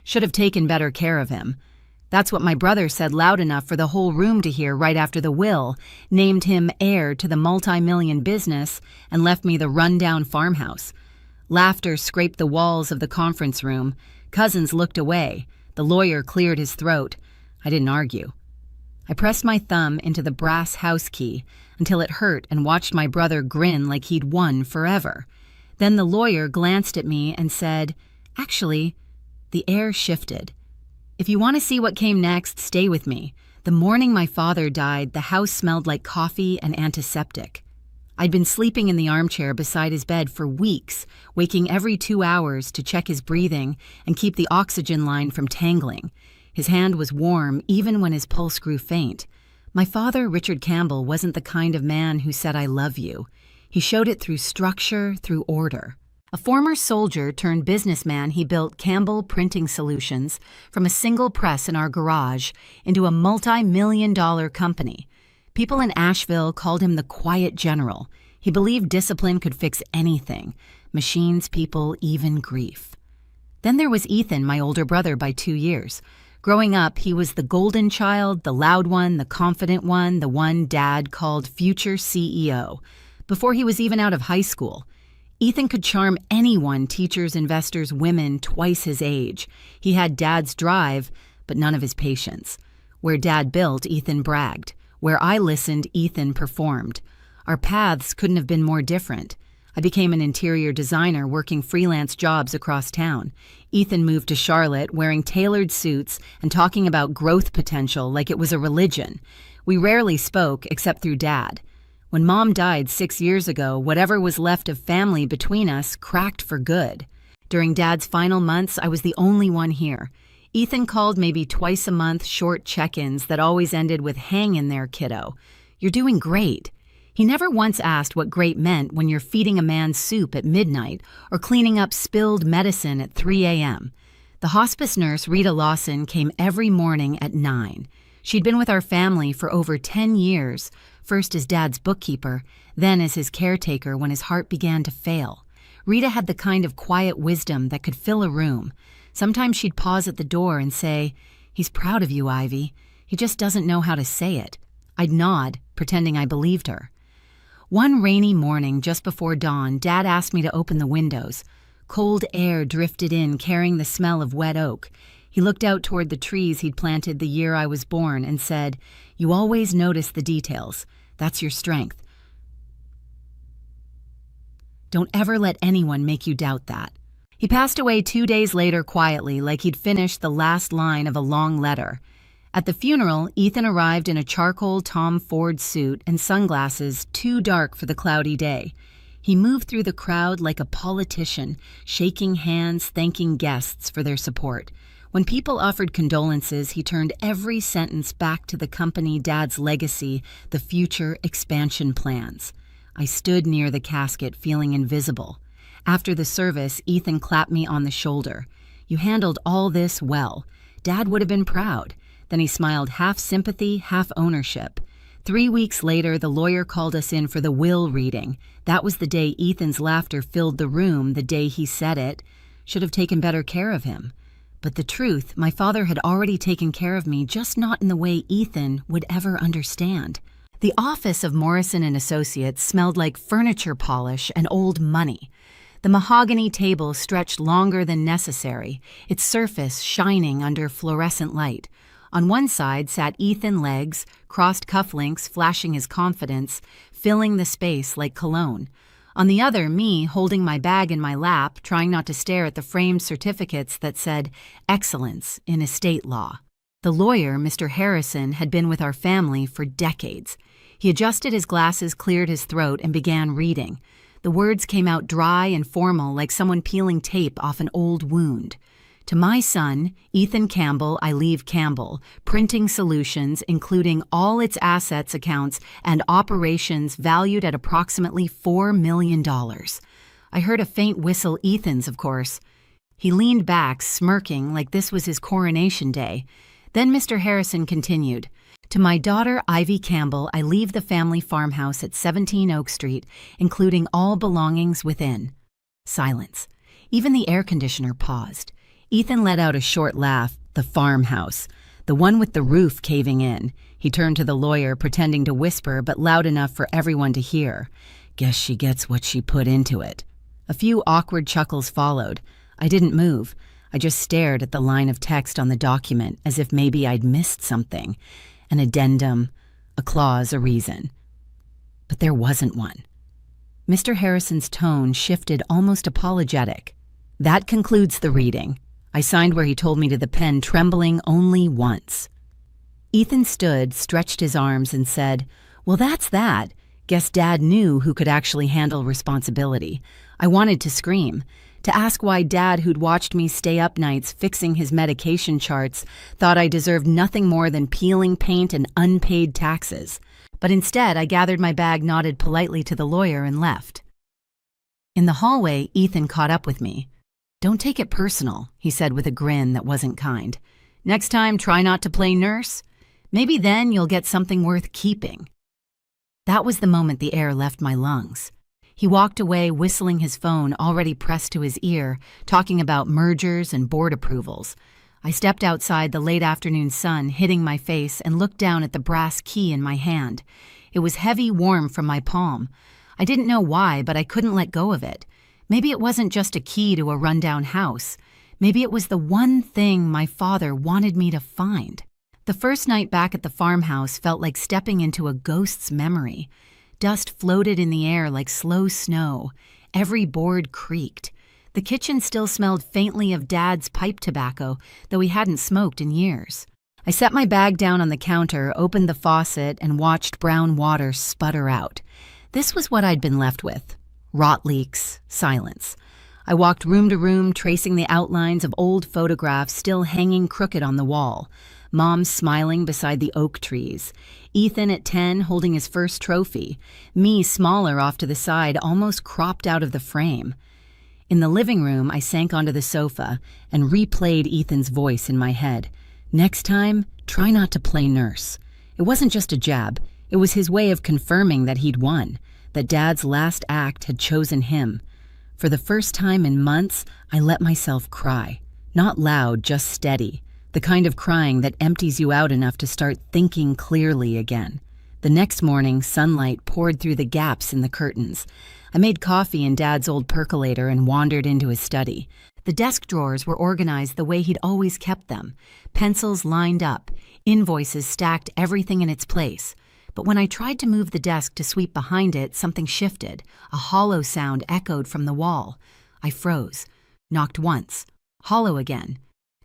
Should have taken better care of him. That's what my brother said loud enough for the whole room to hear right after the will, named him heir to the multi-million business, and left me the rundown farmhouse. Laughter scraped the walls of the conference room. Cousins looked away. The lawyer cleared his throat. I didn't argue. I pressed my thumb into the brass house key until it hurt and watched my brother grin like he'd won forever. Then the lawyer glanced at me and said, "Actually," the air shifted. "If you want to see what came next, stay with me. The morning my father died, the house smelled like coffee and antiseptic. I'd been sleeping in the armchair beside his bed for weeks, waking every 2 hours to check his breathing and keep the oxygen line from tangling. His hand was warm even when his pulse grew faint. My father, Richard Campbell, wasn't the kind of man who said, 'I love you.' He showed it through structure, through order. A former soldier turned businessman, he built Campbell Printing Solutions from a single press in our garage into a multi-million-dollar company. People in Asheville called him the Quiet General. He believed discipline could fix anything, machines, people, even grief. Then there was Ethan, my older brother by 2 years. Growing up, he was the golden child, the loud one, the confident one, the one Dad called future CEO. Before he was even out of high school, Ethan could charm anyone, teachers, investors, women, twice his age. He had Dad's drive, but none of his patience. Where Dad built, Ethan bragged. Where I listened, Ethan performed. Our paths couldn't have been more different. I became an interior designer working freelance jobs across town. Ethan moved to Charlotte wearing tailored suits and talking about growth potential like it was a religion. We rarely spoke except through Dad. When Mom died 6 years ago, whatever was left of family between us cracked for good. During Dad's final months, I was the only one here. Ethan called maybe twice a month, short check-ins that always ended with "hang in there, kiddo. You're doing great." He never once asked what great meant when you're feeding a man soup at midnight or cleaning up spilled medicine at 3 a.m. The hospice nurse, Rita Lawson, came every morning at 9. She'd been with our family for over 10 years, first as Dad's bookkeeper, then as his caretaker when his heart began to fail. Rita had the kind of quiet wisdom that could fill a room. Sometimes she'd pause at the door and say, "He's proud of you, Ivy. He just doesn't know how to say it." I'd nod, pretending I believed her. One rainy morning just before dawn, Dad asked me to open the windows. Cold air drifted in, carrying the smell of wet oak. He looked out toward the trees he'd planted the year I was born and said, "You always notice the details. That's your strength. Don't ever let anyone make you doubt that." He passed away 2 days later quietly, like he'd finished the last line of a long letter. At the funeral, Ethan arrived in a charcoal Tom Ford suit and sunglasses too dark for the cloudy day. He moved through the crowd like a politician, shaking hands, thanking guests for their support. When people offered condolences, he turned every sentence back to the company, Dad's legacy, the future expansion plans. I stood near the casket, feeling invisible. After the service, Ethan clapped me on the shoulder. "You handled all this well. Dad would have been proud." Then he smiled, half sympathy, half ownership. 3 weeks later, the lawyer called us in for the will reading. That was the day Ethan's laughter filled the room, the day he said it. Should have taken better care of him. But the truth, my father had already taken care of me, just not in the way Ethan would ever understand. The office of Morrison & Associates smelled like furniture polish and old money. The mahogany table stretched longer than necessary, its surface shining under fluorescent light. On one side sat Ethan Legs, crossed cufflinks flashing his confidence, filling the space like cologne. On the other, me holding my bag in my lap, trying not to stare at the framed certificates that said "Excellence in Estate Law." The lawyer, Mr. Harrison, had been with our family for decades. He adjusted his glasses, cleared his throat, and began reading. The words came out dry and formal, like someone peeling tape off an old wound. "To my son, Ethan Campbell, I leave Campbell, Printing Solutions, including all its assets, accounts, and operations valued at approximately $4 million. I heard a faint whistle, Ethan's, of course. He leaned back, smirking like this was his coronation day. Then Mr. Harrison continued, "To my daughter, Ivy Campbell, I leave the family farmhouse at 17 Oak Street, including all belongings within." Silence. Even the air conditioner paused. Ethan let out a short laugh. The farmhouse. The one with the roof caving in. He turned to the lawyer, pretending to whisper, but loud enough for everyone to hear. Guess she gets what she put into it. A few awkward chuckles followed. I didn't move. I just stared at the line of text on the document as if maybe I'd missed something. An addendum, a clause, a reason. But there wasn't one. Mr. Harrison's tone shifted, almost apologetic. That concludes the reading. I signed where he told me to the pen, trembling only once. Ethan stood, stretched his arms, and said, Well, that's that. Guess Dad knew who could actually handle responsibility. I wanted to scream, to ask why Dad, who'd watched me stay up nights fixing his medication charts, thought I deserved nothing more than peeling paint and unpaid taxes. But instead, I gathered my bag, nodded politely to the lawyer, and left. In the hallway, Ethan caught up with me. Don't take it personal, he said with a grin that wasn't kind. Next time, try not to play nurse. Maybe then you'll get something worth keeping. That was the moment the air left my lungs. He walked away, whistling his phone already pressed to his ear, talking about mergers and board approvals. I stepped outside, the late afternoon sun hitting my face, and looked down at the brass key in my hand. It was heavy, warm from my palm. I didn't know why, but I couldn't let go of it. Maybe it wasn't just a key to a rundown house. Maybe it was the one thing my father wanted me to find. The first night back at the farmhouse felt like stepping into a ghost's memory. Dust floated in the air like slow snow. Every board creaked. The kitchen still smelled faintly of Dad's pipe tobacco, though he hadn't smoked in years. I set my bag down on the counter, opened the faucet, and watched brown water sputter out. This was what I'd been left with. Rot leaks, silence. I walked room to room, tracing the outlines of old photographs still hanging crooked on the wall. Mom smiling beside the oak trees. Ethan at 10 holding his first trophy. Me smaller off to the side, almost cropped out of the frame. In the living room, I sank onto the sofa and replayed Ethan's voice in my head. Next time, try not to play nurse. It wasn't just a jab. It was his way of confirming that he'd won, that Dad's last act had chosen him. For the first time in months, I let myself cry. Not loud, just steady. The kind of crying that empties you out enough to start thinking clearly again. The next morning, sunlight poured through the gaps in the curtains. I made coffee in Dad's old percolator and wandered into his study. The desk drawers were organized the way he'd always kept them. Pencils lined up, invoices stacked, everything in its place. But when I tried to move the desk to sweep behind it, something shifted. A hollow sound echoed from the wall. I froze. Knocked once. Hollow again.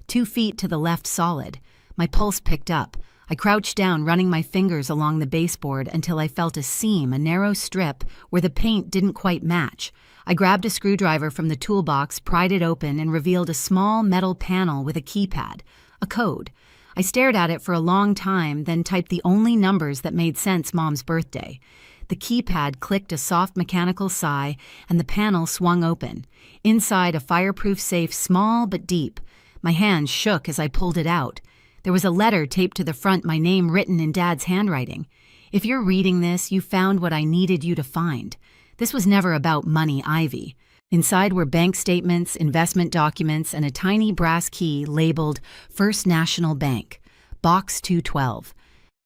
2 feet to the left solid. My pulse picked up. I crouched down, running my fingers along the baseboard until I felt a seam, a narrow strip, where the paint didn't quite match. I grabbed a screwdriver from the toolbox, pried it open, and revealed a small metal panel with a keypad. A code. I stared at it for a long time, then typed the only numbers that made sense: Mom's birthday. The keypad clicked a soft mechanical sigh, and the panel swung open. Inside, a fireproof safe, small but deep. My hand shook as I pulled it out. There was a letter taped to the front, my name written in Dad's handwriting. If you're reading this, you found what I needed you to find. This was never about money, Ivy. Inside were bank statements, investment documents, and a tiny brass key labeled First National Bank, Box 212.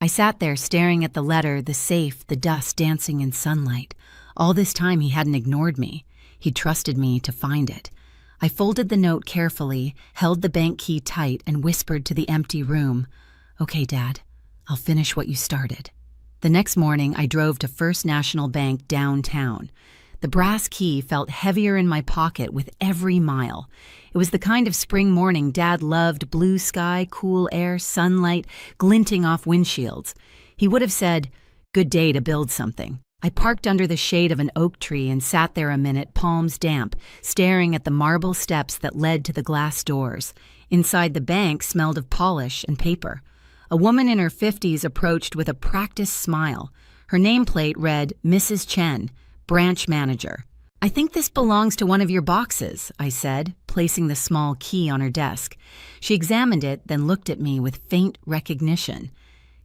I sat there staring at the letter, the safe, the dust dancing in sunlight. All this time he hadn't ignored me. He trusted me to find it. I folded the note carefully, held the bank key tight, and whispered to the empty room, "Okay, Dad, I'll finish what you started." The next morning, I drove to First National Bank downtown. The brass key felt heavier in my pocket with every mile. It was the kind of spring morning Dad loved: blue sky, cool air, sunlight, glinting off windshields. He would have said, "Good day to build something." I parked under the shade of an oak tree and sat there a minute, palms damp, staring at the marble steps that led to the glass doors. Inside, the bank smelled of polish and paper. A woman in her 50s approached with a practiced smile. Her nameplate read, Mrs. Chen, branch manager. "I think this belongs to one of your boxes," I said, placing the small key on her desk. She examined it, then looked at me with faint recognition.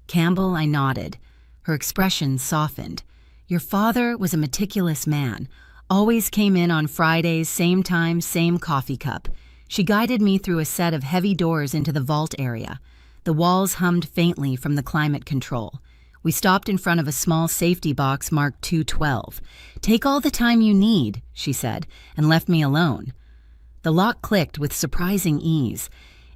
"Campbell," I nodded. Her expression softened. "Your father was a meticulous man. Always came in on Fridays, same time, same coffee cup. She guided me through a set of heavy doors into the vault area. The walls hummed faintly from the climate control. We stopped in front of a small safety box marked 212. "Take all the time you need," she said, and left me alone. The lock clicked with surprising ease.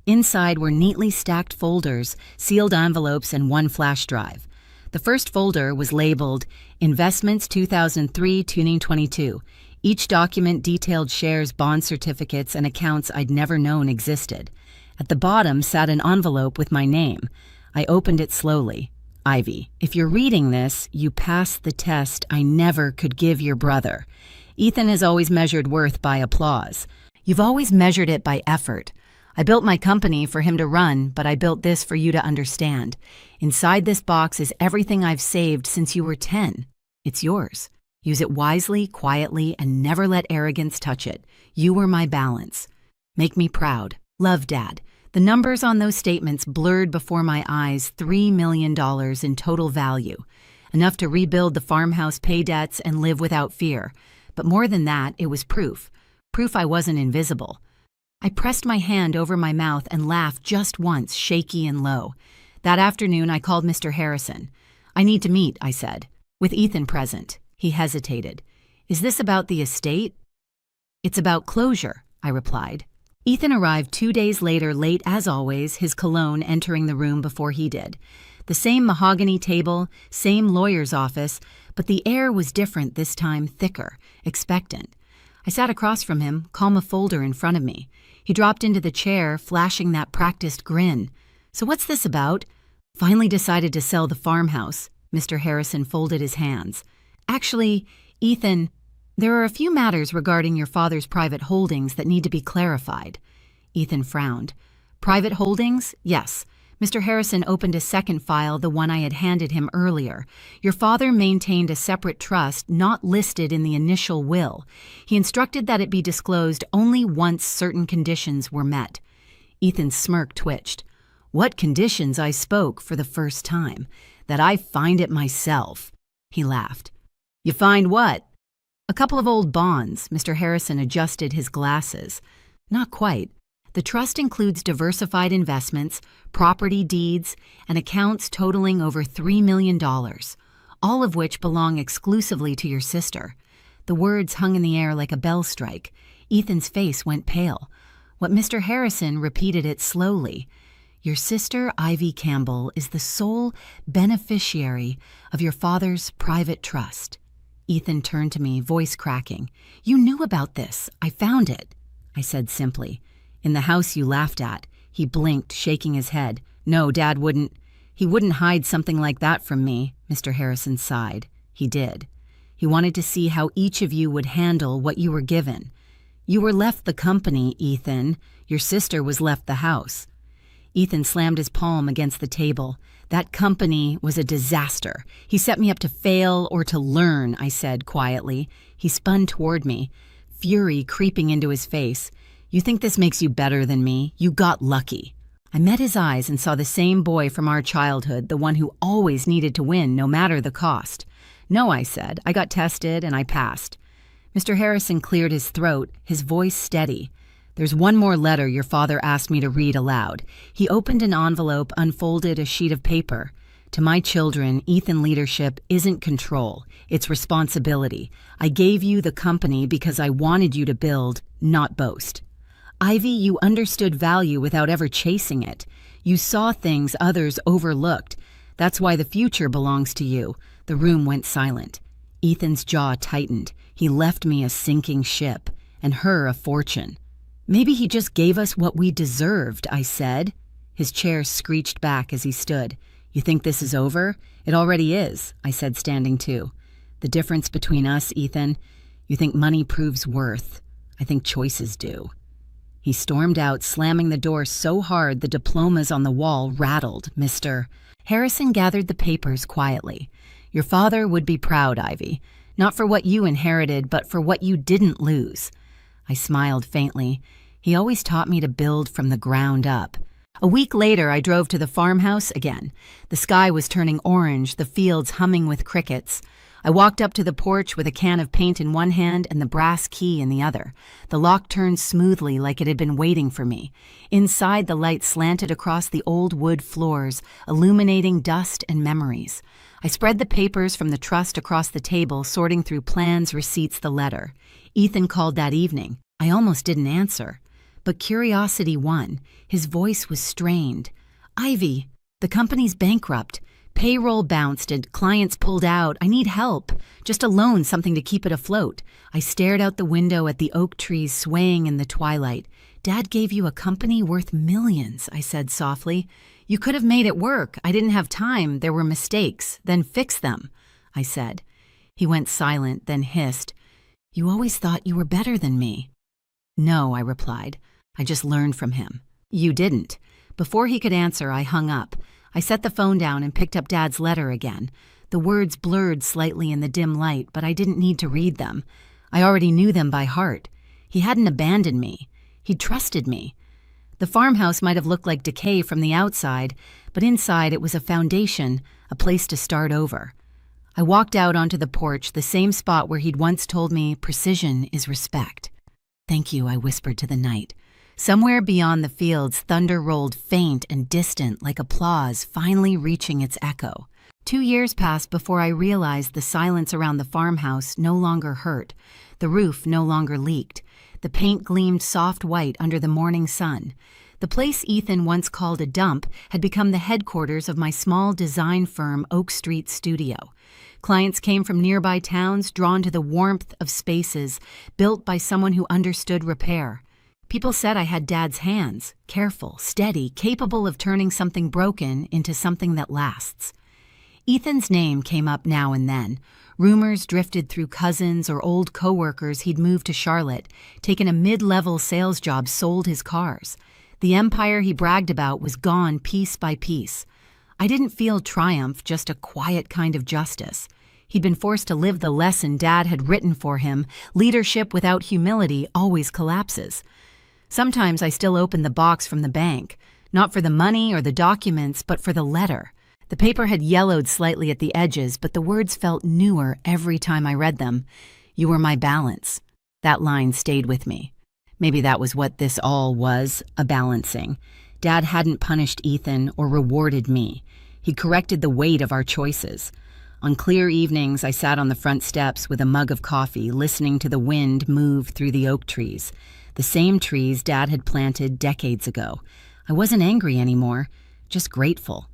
Inside were neatly stacked folders, sealed envelopes, and one flash drive. The first folder was labeled Investments 2003 Tuning 22. Each document detailed shares, bond certificates, and accounts I'd never known existed. At the bottom sat an envelope with my name. I opened it slowly. "Ivy, if you're reading this, you passed the test I never could give your brother. Ethan has always measured worth by applause. You've always measured it by effort. I built my company for him to run, but I built this for you to understand. Inside this box is everything I've saved since you were 10. It's yours. Use it wisely, quietly, and never let arrogance touch it. You were my balance. Make me proud. Love, Dad." The numbers on those statements blurred before my eyes. $3 million in total value. Enough to rebuild the farmhouse, pay debts, and live without fear. But more than that, it was proof. Proof I wasn't invisible. I pressed my hand over my mouth and laughed just once, shaky and low. That afternoon, I called Mr. Harrison. "I need to meet," I said. "With Ethan present." He hesitated. "Is this about the estate?" "It's about closure," I replied. Ethan arrived 2 days later, late as always, his cologne entering the room before he did. The same mahogany table, same lawyer's office, but the air was different this time, thicker, expectant. I sat across from him, calm, a folder in front of me. He dropped into the chair, flashing that practiced grin. "So what's this about?" "Finally decided to sell the farmhouse." Mr. Harrison folded his hands. "Actually, Ethan, there are a few matters regarding your father's private holdings that need to be clarified." Ethan frowned. "Private holdings? Yes." Mr. Harrison opened a second file, the one I had handed him earlier. "Your father maintained a separate trust not listed in the initial will. He instructed that it be disclosed only once certain conditions were met." Ethan's smirk twitched. "What conditions?" I spoke for the first time. "That I find it myself." He laughed. "You find what?" "A couple of old bonds." Mr. Harrison adjusted his glasses. "Not quite. The trust includes diversified investments, property deeds, and accounts totaling over $3 million, all of which belong exclusively to your sister." The words hung in the air like a bell strike. Ethan's face went pale. What Mr. Harrison repeated it slowly. "Your sister, Ivy Campbell, is the sole beneficiary of your father's private trust." Ethan turned to me, voice cracking. "You knew about this. I found it," I said simply. "In the house you laughed at." He blinked, shaking his head. "No, Dad wouldn't. He wouldn't hide something like that from me." Mr. Harrison sighed. "He did. He wanted to see how each of you would handle what you were given. You were left the company, Ethan. Your sister was left the house." Ethan slammed his palm against the table. "That company was a disaster. He set me up to fail or to learn," I said quietly. He spun toward me, fury creeping into his face. "You think this makes you better than me? You got lucky." I met his eyes and saw the same boy from our childhood, the one who always needed to win, no matter the cost. "No," I said. "I got tested and I passed." Mr. Harrison cleared his throat, his voice steady. "There's one more letter your father asked me to read aloud." He opened an envelope, unfolded a sheet of paper. "To my children, Ethan, leadership isn't control. It's responsibility. I gave you the company because I wanted you to build, not boast. Ivy, you understood value without ever chasing it. You saw things others overlooked. That's why the future belongs to you." The room went silent. Ethan's jaw tightened. He left me a sinking ship, and her a fortune. "Maybe he just gave us what we deserved," I said. His chair screeched back as he stood. "You think this is over?" "It already is," I said, standing too. "The difference between us, Ethan, you think money proves worth. I think choices do." He stormed out, slamming the door so hard the diplomas on the wall rattled. Mr. Harrison gathered the papers quietly. "Your father would be proud, Ivy. Not for what you inherited, but for what you didn't lose." I smiled faintly. He always taught me to build from the ground up. A week later, I drove to the farmhouse again. The sky was turning orange, the fields humming with crickets. I walked up to the porch with a can of paint in one hand and the brass key in the other. The lock turned smoothly like it had been waiting for me. Inside, the light slanted across the old wood floors, illuminating dust and memories. I spread the papers from the trust across the table, sorting through plans, receipts, the letter. Ethan called that evening. I almost didn't answer. But curiosity won. His voice was strained. "Ivy, the company's bankrupt. Payroll bounced and clients pulled out. I need help. Just a loan, something to keep it afloat." I stared out the window at the oak trees swaying in the twilight. "Dad gave you a company worth millions," I said softly. "You could have made it work. I didn't have time. There were mistakes. Then fix them," I said. He went silent, then hissed, "You always thought you were better than me." "No," I replied. "I just learned from him." "You didn't." Before he could answer, I hung up. I set the phone down and picked up Dad's letter again. The words blurred slightly in the dim light, but I didn't need to read them. I already knew them by heart. He hadn't abandoned me. He trusted me. The farmhouse might have looked like decay from the outside, but inside it was a foundation, a place to start over. I walked out onto the porch, the same spot where he'd once told me precision is respect. "Thank you," I whispered to the night. Somewhere beyond the fields, thunder rolled faint and distant like applause finally reaching its echo. 2 years passed before I realized the silence around the farmhouse no longer hurt. The roof no longer leaked. The paint gleamed soft white under the morning sun. The place Ethan once called a dump had become the headquarters of my small design firm, Oak Street Studio. Clients came from nearby towns, drawn to the warmth of spaces built by someone who understood repair. People said I had Dad's hands, careful, steady, capable of turning something broken into something that lasts. Ethan's name came up now and then. Rumors drifted through cousins or old coworkers he'd moved to Charlotte, taken a mid-level sales job, sold his cars. The empire he bragged about was gone piece by piece. I didn't feel triumph, just a quiet kind of justice. He'd been forced to live the lesson Dad had written for him. Leadership without humility always collapses. Sometimes I still open the box from the bank, not for the money or the documents, but for the letter. The paper had yellowed slightly at the edges, but the words felt newer every time I read them. "You were my balance." That line stayed with me. Maybe that was what this all was, a balancing. Dad hadn't punished Ethan or rewarded me. He corrected the weight of our choices. On clear evenings, I sat on the front steps with a mug of coffee, listening to the wind move through the oak trees. The same trees Dad had planted decades ago. I wasn't angry anymore, just grateful.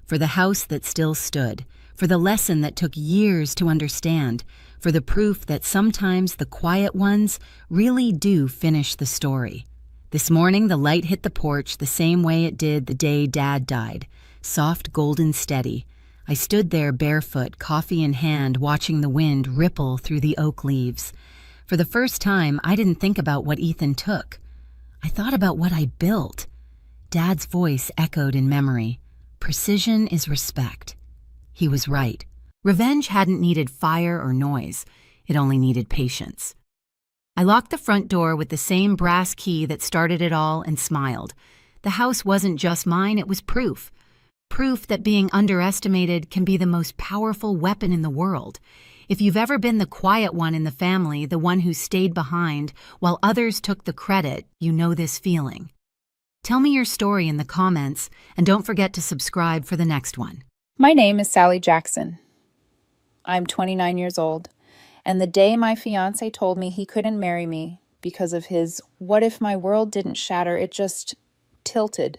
For the house that still stood, for the lesson that took years to understand, for the proof that sometimes the quiet ones really do finish the story. This morning, the light hit the porch the same way it did the day Dad died, soft, golden, steady. I stood there barefoot, coffee in hand, watching the wind ripple through the oak leaves. For the first time, I didn't think about what Ethan took. I thought about what I built. Dad's voice echoed in memory. Precision is respect. He was right. Revenge hadn't needed fire or noise. It only needed patience. I locked the front door with the same brass key that started it all and smiled. The house wasn't just mine, it was proof. Proof that being underestimated can be the most powerful weapon in the world. If you've ever been the quiet one in the family, the one who stayed behind while others took the credit, you know this feeling. Tell me your story in the comments, and don't forget to subscribe for the next one. My name is Sally Jackson. I'm 29 years old, and the day my fiancé told me he couldn't marry me because of his "what if my world didn't shatter," it just tilted.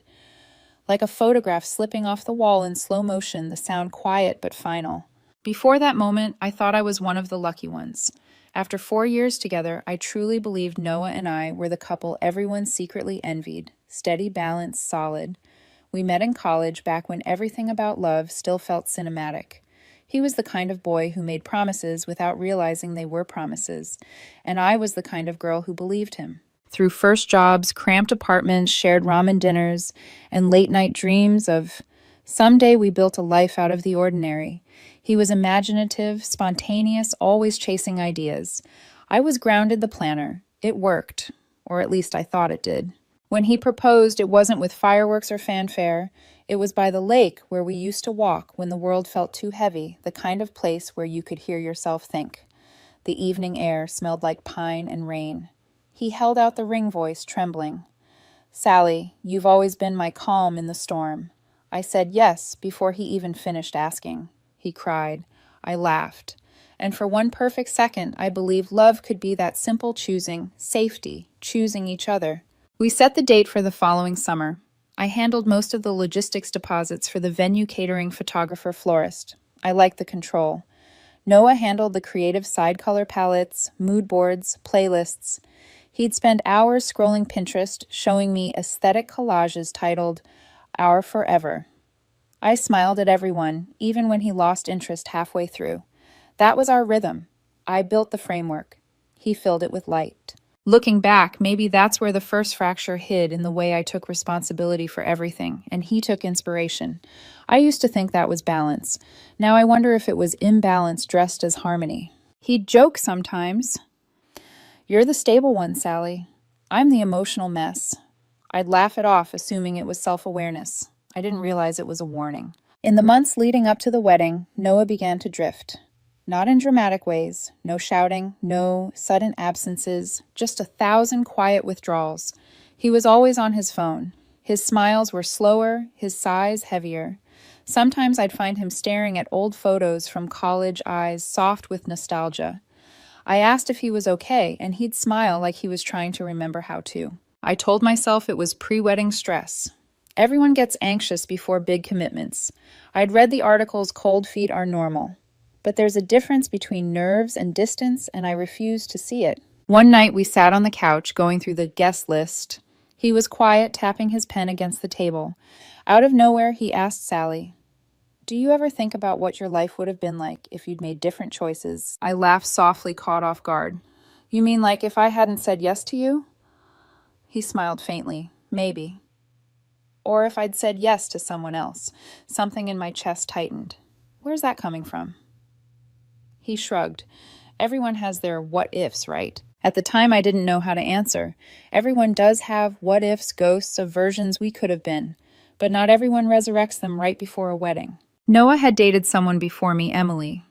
Like a photograph slipping off the wall in slow motion, the sound quiet but final. Before that moment, I thought I was one of the lucky ones. After 4 years together, I truly believed Noah and I were the couple everyone secretly envied. Steady, balanced, solid. We met in college back when everything about love still felt cinematic. He was the kind of boy who made promises without realizing they were promises, and I was the kind of girl who believed him. Through first jobs, cramped apartments, shared ramen dinners, and late-night dreams of someday we built a life out of the ordinary. He was imaginative, spontaneous, always chasing ideas. I was grounded, the planner. It worked, or at least I thought it did. When he proposed, it wasn't with fireworks or fanfare. It was by the lake where we used to walk when the world felt too heavy, the kind of place where you could hear yourself think. The evening air smelled like pine and rain. He held out the ring voice, trembling. Sally, you've always been my calm in the storm. I said yes before he even finished asking. He cried. I laughed. And for one perfect second, I believed love could be that simple choosing, safety, choosing each other. We set the date for the following summer. I handled most of the logistics deposits for the venue catering photographer florist. I liked the control. Noah handled the creative side color palettes, mood boards, playlists. He'd spend hours scrolling Pinterest, showing me aesthetic collages titled Our Forever. I smiled at everyone, even when he lost interest halfway through. That was our rhythm. I built the framework. He filled it with light. Looking back, maybe that's where the first fracture hid, in the way I took responsibility for everything, and he took inspiration. I used to think that was balance. Now I wonder if it was imbalance dressed as harmony. He'd joke sometimes. You're the stable one, Sally. I'm the emotional mess. I'd laugh it off, assuming it was self-awareness. I didn't realize it was a warning. In the months leading up to the wedding, Noah began to drift. Not in dramatic ways, no shouting, no sudden absences, just 1,000 quiet withdrawals. He was always on his phone. His smiles were slower, his sighs heavier. Sometimes I'd find him staring at old photos from college, eyes soft with nostalgia. I asked if he was okay, and he'd smile like he was trying to remember how to. I told myself it was pre-wedding stress. Everyone gets anxious before big commitments. I'd read the articles cold feet are normal. But there's a difference between nerves and distance, and I refused to see it. One night we sat on the couch going through the guest list. He was quiet, tapping his pen against the table. Out of nowhere, he asked Sally, "Do you ever think about what your life would have been like if you'd made different choices?" I laughed softly, caught off guard. "You mean like if I hadn't said yes to you?" He smiled faintly. "Maybe. Or if I'd said yes to someone else." Something in my chest tightened. "Where's that coming from?" He shrugged. Everyone has their what-ifs, right? At the time, I didn't know how to answer. Everyone does have what-ifs, ghosts of versions we could have been, but not everyone resurrects them right before a wedding. Noah had dated someone before me, Emily,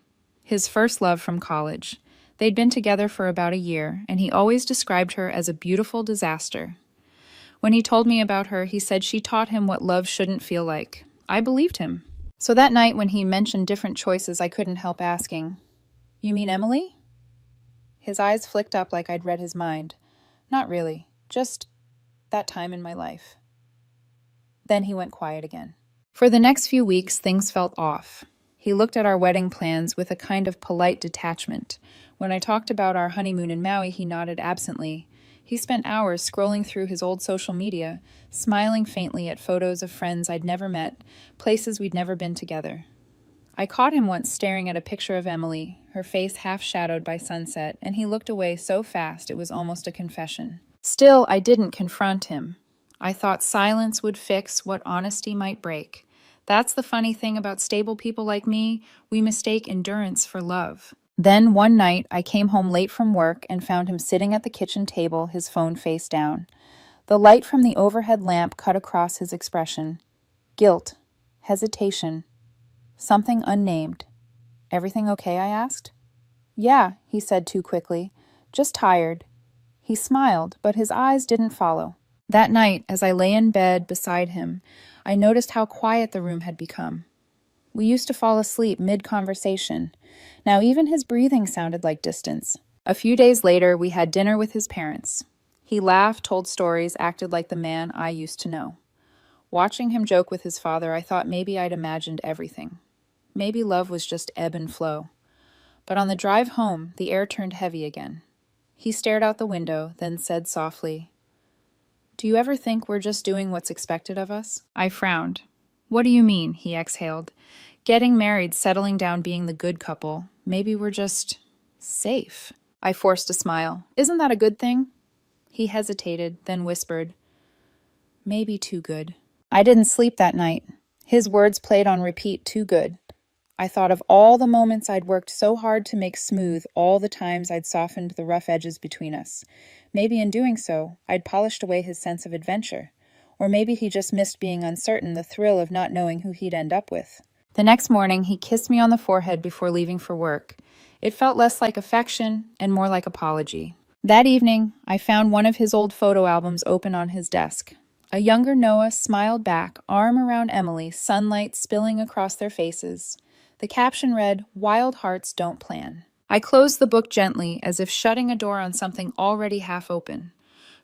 his first love from college. They'd been together for about a year, and he always described her as a beautiful disaster. When he told me about her, he said she taught him what love shouldn't feel like. I believed him. So that night when he mentioned different choices, I couldn't help asking, "You mean Emily?" His eyes flicked up like I'd read his mind. "Not really. Just that time in my life." Then he went quiet again. For the next few weeks, things felt off. He looked at our wedding plans with a kind of polite detachment. When I talked about our honeymoon in Maui, he nodded absently. He spent hours scrolling through his old social media, smiling faintly at photos of friends I'd never met, places we'd never been together. I caught him once staring at a picture of Emily, her face half shadowed by sunset, and he looked away so fast it was almost a confession. Still, I didn't confront him. I thought silence would fix what honesty might break. That's the funny thing about stable people like me, we mistake endurance for love. Then one night, I came home late from work and found him sitting at the kitchen table, his phone face down. The light from the overhead lamp cut across his expression. Guilt, hesitation, something unnamed. "Everything okay?" I asked. "Yeah," he said too quickly. "Just tired." He smiled, but his eyes didn't follow. That night, as I lay in bed beside him, I noticed how quiet the room had become. We used to fall asleep mid-conversation. Now even his breathing sounded like distance. A few days later, we had dinner with his parents. He laughed, told stories, acted like the man I used to know. Watching him joke with his father, I thought maybe I'd imagined everything. Maybe love was just ebb and flow. But on the drive home, the air turned heavy again. He stared out the window, then said softly, "Do you ever think we're just doing what's expected of us?" I frowned. "What do you mean?" he exhaled. "Getting married, settling down, being the good couple. Maybe we're just safe." I forced a smile. "Isn't that a good thing?" He hesitated, then whispered, "Maybe too good." I didn't sleep that night. His words played on repeat, too good. I thought of all the moments I'd worked so hard to make smooth, all the times I'd softened the rough edges between us. Maybe in doing so, I'd polished away his sense of adventure. Or maybe he just missed being uncertain, the thrill of not knowing who he'd end up with. The next morning, he kissed me on the forehead before leaving for work. It felt less like affection and more like apology. That evening, I found one of his old photo albums open on his desk. A younger Noah smiled back, arm around Emily, sunlight spilling across their faces. The caption read, "Wild hearts don't plan." I closed the book gently, as if shutting a door on something already half open.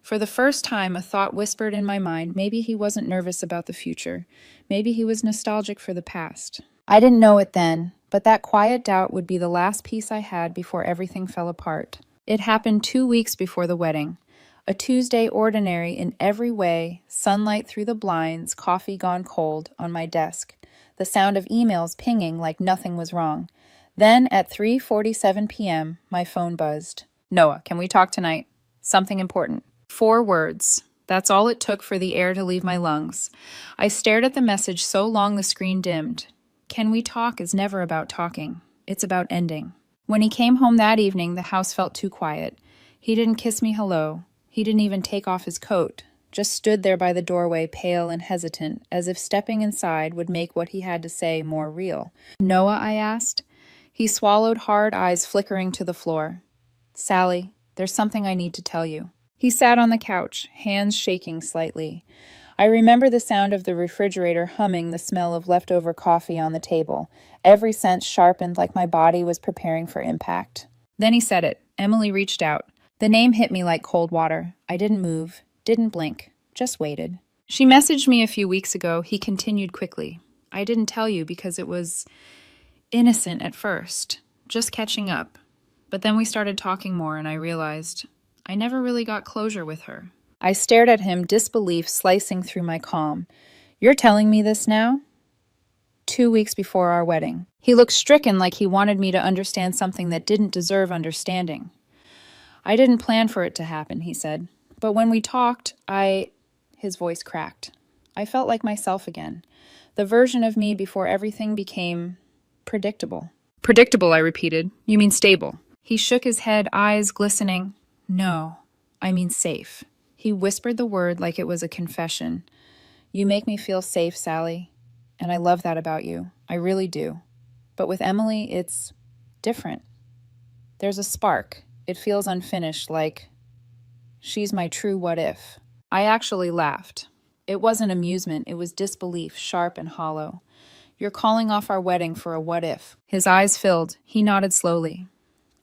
For the first time, a thought whispered in my mind, maybe he wasn't nervous about the future. Maybe he was nostalgic for the past. I didn't know it then, but that quiet doubt would be the last piece I had before everything fell apart. It happened 2 weeks before the wedding. A Tuesday ordinary in every way, sunlight through the blinds, coffee gone cold, on my desk. The sound of emails pinging like nothing was wrong. Then, at 3:47 p.m., my phone buzzed. "Noah, can we talk tonight? Something important." 4 words. That's all it took for the air to leave my lungs. I stared at the message so long the screen dimmed. Can we talk is never about talking. It's about ending. When he came home that evening, the house felt too quiet. He didn't kiss me hello. He didn't even take off his coat. Just stood there by the doorway, pale and hesitant, as if stepping inside would make what he had to say more real. "Noah?" I asked. He swallowed hard, eyes flickering to the floor. "Sally, there's something I need to tell you." He sat on the couch, hands shaking slightly. I remember the sound of the refrigerator humming, the smell of leftover coffee on the table. Every sense sharpened like my body was preparing for impact. Then he said it. Emily reached out. The name hit me like cold water. I didn't move, didn't blink, just waited. "She messaged me a few weeks ago," he continued quickly. "I didn't tell you because it was innocent at first, just catching up. But then we started talking more and I realized I never really got closure with her." I stared at him, disbelief slicing through my calm. "You're telling me this now?" 2 weeks before our wedding. He looked stricken, like he wanted me to understand something that didn't deserve understanding. "I didn't plan for it to happen," he said. "But when we talked, His voice cracked. I felt like myself again. The version of me before everything became predictable. "Predictable," I repeated. "You mean stable?" He shook his head, eyes glistening. "No, I mean safe." He whispered the word like it was a confession. "You make me feel safe, Sally. And I love that about you. I really do. But with Emily, it's different. There's a spark. It feels unfinished, like she's my true what if." I actually laughed. It wasn't amusement, it was disbelief, sharp and hollow. "You're calling off our wedding for a what if." His eyes filled. He nodded slowly.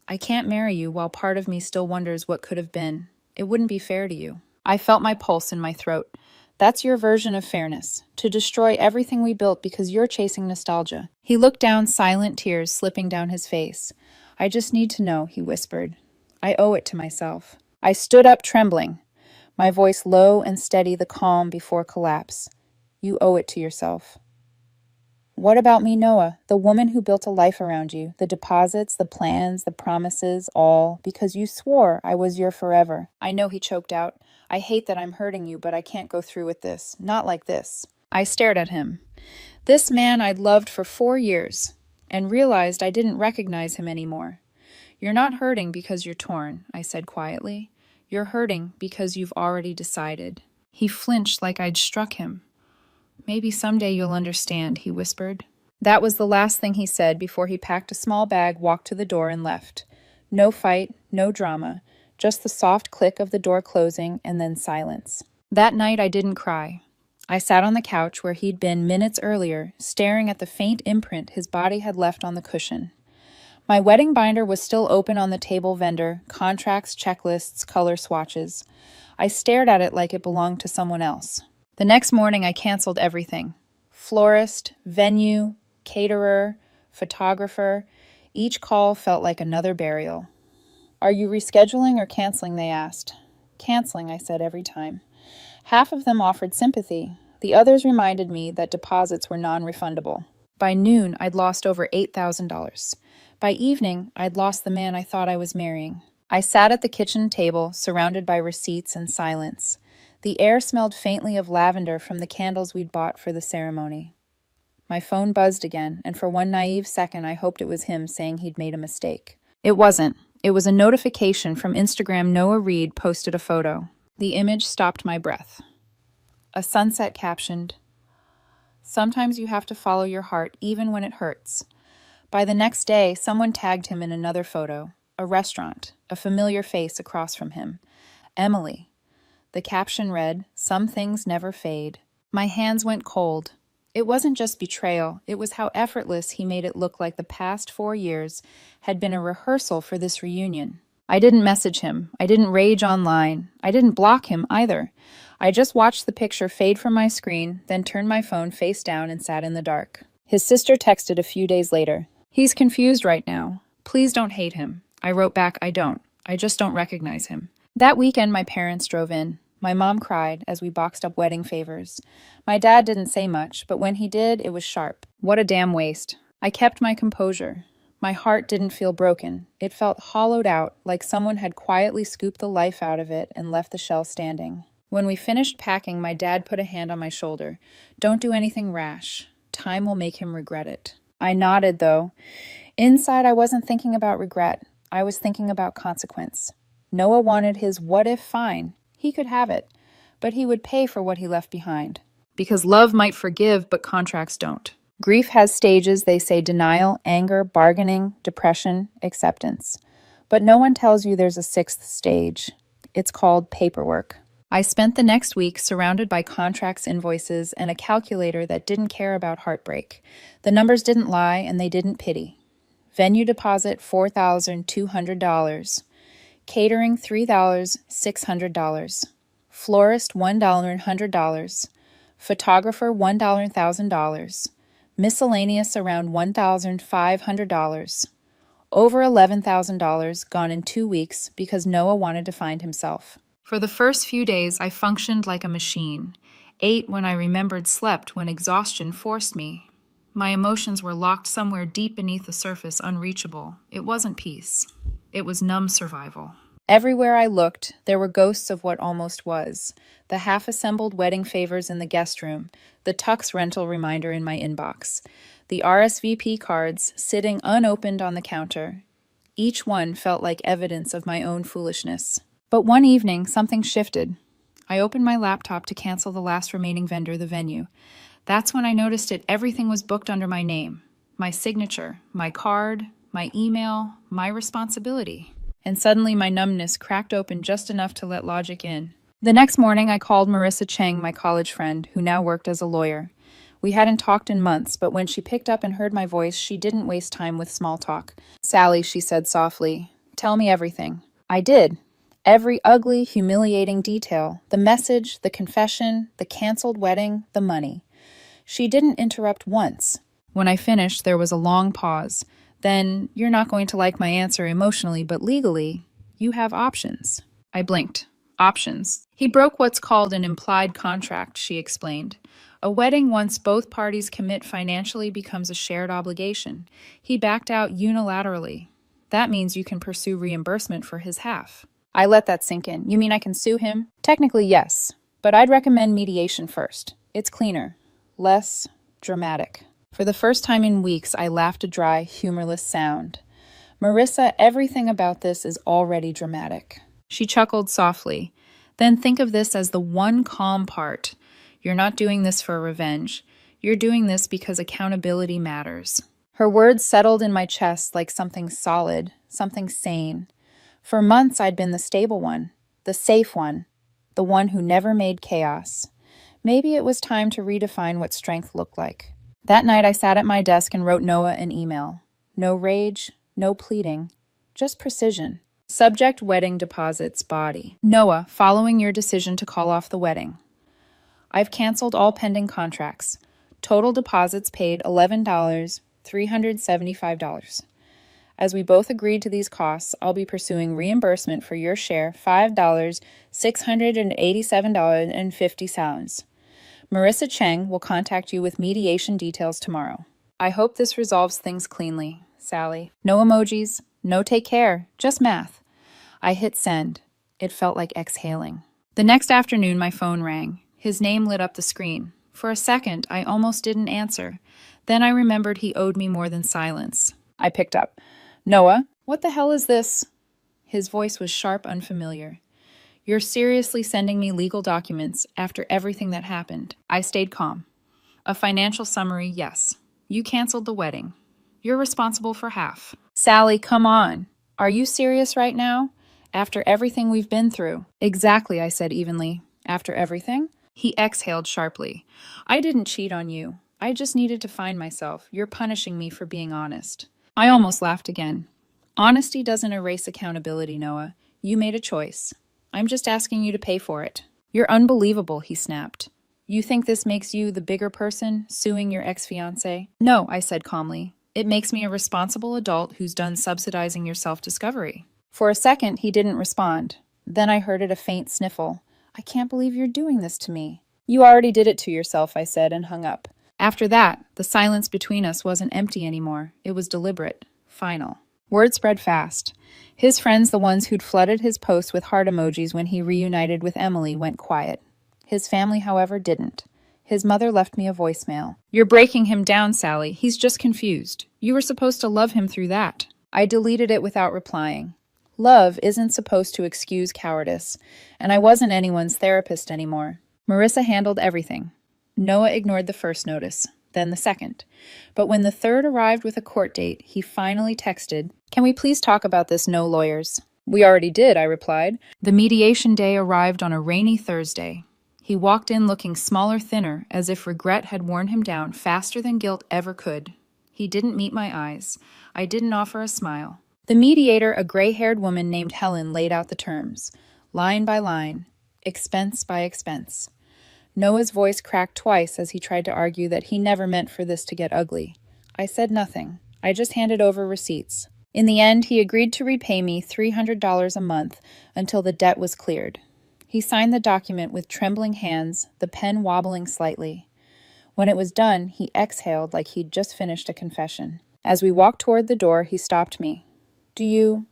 "I can't marry you while part of me still wonders what could have been. It wouldn't be fair to you." I felt my pulse in my throat. "That's your version of fairness, to destroy everything we built because you're chasing nostalgia." He looked down, silent tears slipping down his face. "I just need to know," he whispered. "I owe it to myself." I stood up, trembling, my voice low and steady, the calm before collapse. "You owe it to yourself." "What about me, Noah, the woman who built a life around you, the deposits, the plans, the promises, all, because you swore I was your forever?" I know, he choked out. "I hate that I'm hurting you, but I can't go through with this. Not like this." I stared at him. This man I'd loved for 4 years, and realized I didn't recognize him anymore. "You're not hurting because you're torn," I said quietly. "You're hurting because you've already decided." He flinched like I'd struck him. "Maybe someday you'll understand," he whispered. That was the last thing he said before he packed a small bag, walked to the door, and left. No fight, no drama, just the soft click of the door closing and then silence. That night I didn't cry. I sat on the couch where he'd been minutes earlier, staring at the faint imprint his body had left on the cushion. My wedding binder was still open on the table vendor, contracts, checklists, color swatches. I stared at it like it belonged to someone else. The next morning I canceled everything. Florist, venue, caterer, photographer. Each call felt like another burial. "Are you rescheduling or canceling?" they asked. "Canceling," I said every time. Half of them offered sympathy. The others reminded me that deposits were non-refundable. By noon, I'd lost over $8,000. By evening, I'd lost the man I thought I was marrying. I sat at the kitchen table, surrounded by receipts and silence. The air smelled faintly of lavender from the candles we'd bought for the ceremony. My phone buzzed again, and for one naive second I hoped it was him saying he'd made a mistake. It wasn't. It was a notification from Instagram. Noah Reed posted a photo. The image stopped my breath. A sunset captioned, "Sometimes you have to follow your heart even when it hurts." By the next day, someone tagged him in another photo, a restaurant, a familiar face across from him. Emily. The caption read, "Some things never fade." My hands went cold. It wasn't just betrayal, it was how effortless he made it look like the past 4 years had been a rehearsal for this reunion. I didn't message him. I didn't rage online. I didn't block him either. I just watched the picture fade from my screen, then turned my phone face down and sat in the dark. His sister texted a few days later. "He's confused right now. Please don't hate him." I wrote back, "I don't. I just don't recognize him." That weekend, my parents drove in. My mom cried as we boxed up wedding favors. My dad didn't say much, but when he did, it was sharp. What a damn waste. I kept my composure. My heart didn't feel broken. It felt hollowed out, like someone had quietly scooped the life out of it and left the shell standing. When we finished packing, my dad put a hand on my shoulder. "Don't do anything rash. Time will make him regret it." I nodded, though. Inside, I wasn't thinking about regret. I was thinking about consequence. Noah wanted his what-if fine. He could have it, but he would pay for what he left behind. Because love might forgive, but contracts don't. Grief has stages, they say: denial, anger, bargaining, depression, acceptance. But no one tells you there's a sixth stage. It's called paperwork. I spent the next week surrounded by contracts, invoices, and a calculator that didn't care about heartbreak. The numbers didn't lie, and they didn't pity. Venue deposit, $4,200. Catering, $3,600. Florist, $1,100. Photographer, $1,100. Miscellaneous, around $1,500. Over $11,000 gone in 2 weeks because Noah wanted to find himself. For the first few days, I functioned like a machine. Ate when I remembered, slept when exhaustion forced me. My emotions were locked somewhere deep beneath the surface, unreachable. It wasn't peace. It was numb survival. Everywhere I looked, there were ghosts of what almost was. The half-assembled wedding favors in the guest room, the Tux rental reminder in my inbox, the RSVP cards sitting unopened on the counter. Each one felt like evidence of my own foolishness. But one evening, something shifted. I opened my laptop to cancel the last remaining vendor, the venue. That's when I noticed everything was booked under my name. My signature, my card, my email, my responsibility. And suddenly my numbness cracked open just enough to let logic in. The next morning, I called Marissa Cheng, my college friend, who now worked as a lawyer. We hadn't talked in months, but when she picked up and heard my voice, she didn't waste time with small talk. "Sally," she said softly, "tell me everything." I did. Every ugly, humiliating detail. The message, the confession, the canceled wedding, the money. She didn't interrupt once. When I finished, there was a long pause. Then, "You're not going to like my answer emotionally, but legally, you have options." I blinked. Options. He broke what's called an implied contract, she explained. A wedding, once both parties commit financially, becomes a shared obligation. He backed out unilaterally. That means you can pursue reimbursement for his half. I let that sink in. "You mean I can sue him?" "Technically, yes. But I'd recommend mediation first. It's cleaner. Less dramatic." For the first time in weeks, I laughed a dry, humorless sound. "Marissa, everything about this is already dramatic." She chuckled softly. "Then think of this as the one calm part. You're not doing this for revenge. You're doing this because accountability matters." Her words settled in my chest like something solid, something sane. For months, I'd been the stable one, the safe one, the one who never made chaos. Maybe it was time to redefine what strength looked like. That night, I sat at my desk and wrote Noah an email. No rage, no pleading, just precision. Subject: wedding deposits, body. "Noah, following your decision to call off the wedding, I've canceled all pending contracts. Total deposits paid $11,375. As we both agreed to these costs, I'll be pursuing reimbursement for your share, $5,687.50. Marissa Cheng will contact you with mediation details tomorrow. I hope this resolves things cleanly, Sally." No emojis, no take care, just math. I hit send. It felt like exhaling. The next afternoon, my phone rang. His name lit up the screen. For a second, I almost didn't answer. Then I remembered he owed me more than silence. I picked up. "Noah, what the hell is this?" His voice was sharp, unfamiliar. You're seriously sending me legal documents after everything that happened? I stayed calm. A financial summary, yes. You canceled the wedding. You're responsible for half. Sally, come on. Are you serious right now? After everything we've been through? Exactly, I said evenly. After everything? He exhaled sharply. I didn't cheat on you. I just needed to find myself. You're punishing me for being honest. I almost laughed again. Honesty doesn't erase accountability, Noah. You made a choice. I'm just asking you to pay for it. You're unbelievable, he snapped. You think this makes you the bigger person, suing your ex-fiancé? No, I said calmly. It makes me a responsible adult who's done subsidizing your self-discovery. For a second, he didn't respond. Then I heard a faint sniffle. I can't believe you're doing this to me. You already did it to yourself, I said, and hung up. After that, the silence between us wasn't empty anymore. It was deliberate, final. Word spread fast. His friends, the ones who'd flooded his posts with heart emojis when he reunited with Emily, went quiet. His family, however, didn't. His mother left me a voicemail. You're breaking him down, Sally. He's just confused. You were supposed to love him through that. I deleted it without replying. Love isn't supposed to excuse cowardice, and I wasn't anyone's therapist anymore. Marissa handled everything. Noah ignored the first notice, then the second. But when the third arrived with a court date, he finally texted, Can we please talk about this, no lawyers? We already did, I replied. The mediation day arrived on a rainy Thursday. He walked in looking smaller, thinner, as if regret had worn him down faster than guilt ever could. He didn't meet my eyes. I didn't offer a smile. The mediator, a gray-haired woman named Helen, laid out the terms, line by line, expense by expense. Noah's voice cracked twice as he tried to argue that he never meant for this to get ugly. I said nothing. I just handed over receipts. In the end, he agreed to repay me $300 a month until the debt was cleared. He signed the document with trembling hands, the pen wobbling slightly. When it was done, he exhaled like he'd just finished a confession. As we walked toward the door, he stopped me. Do you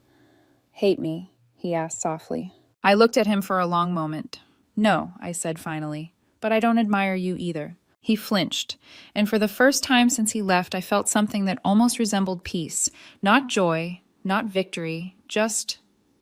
hate me? He asked softly. I looked at him for a long moment. No, I said finally, but I don't admire you either. He flinched, and for the first time since he left, I felt something that almost resembled peace. Not joy, not victory, just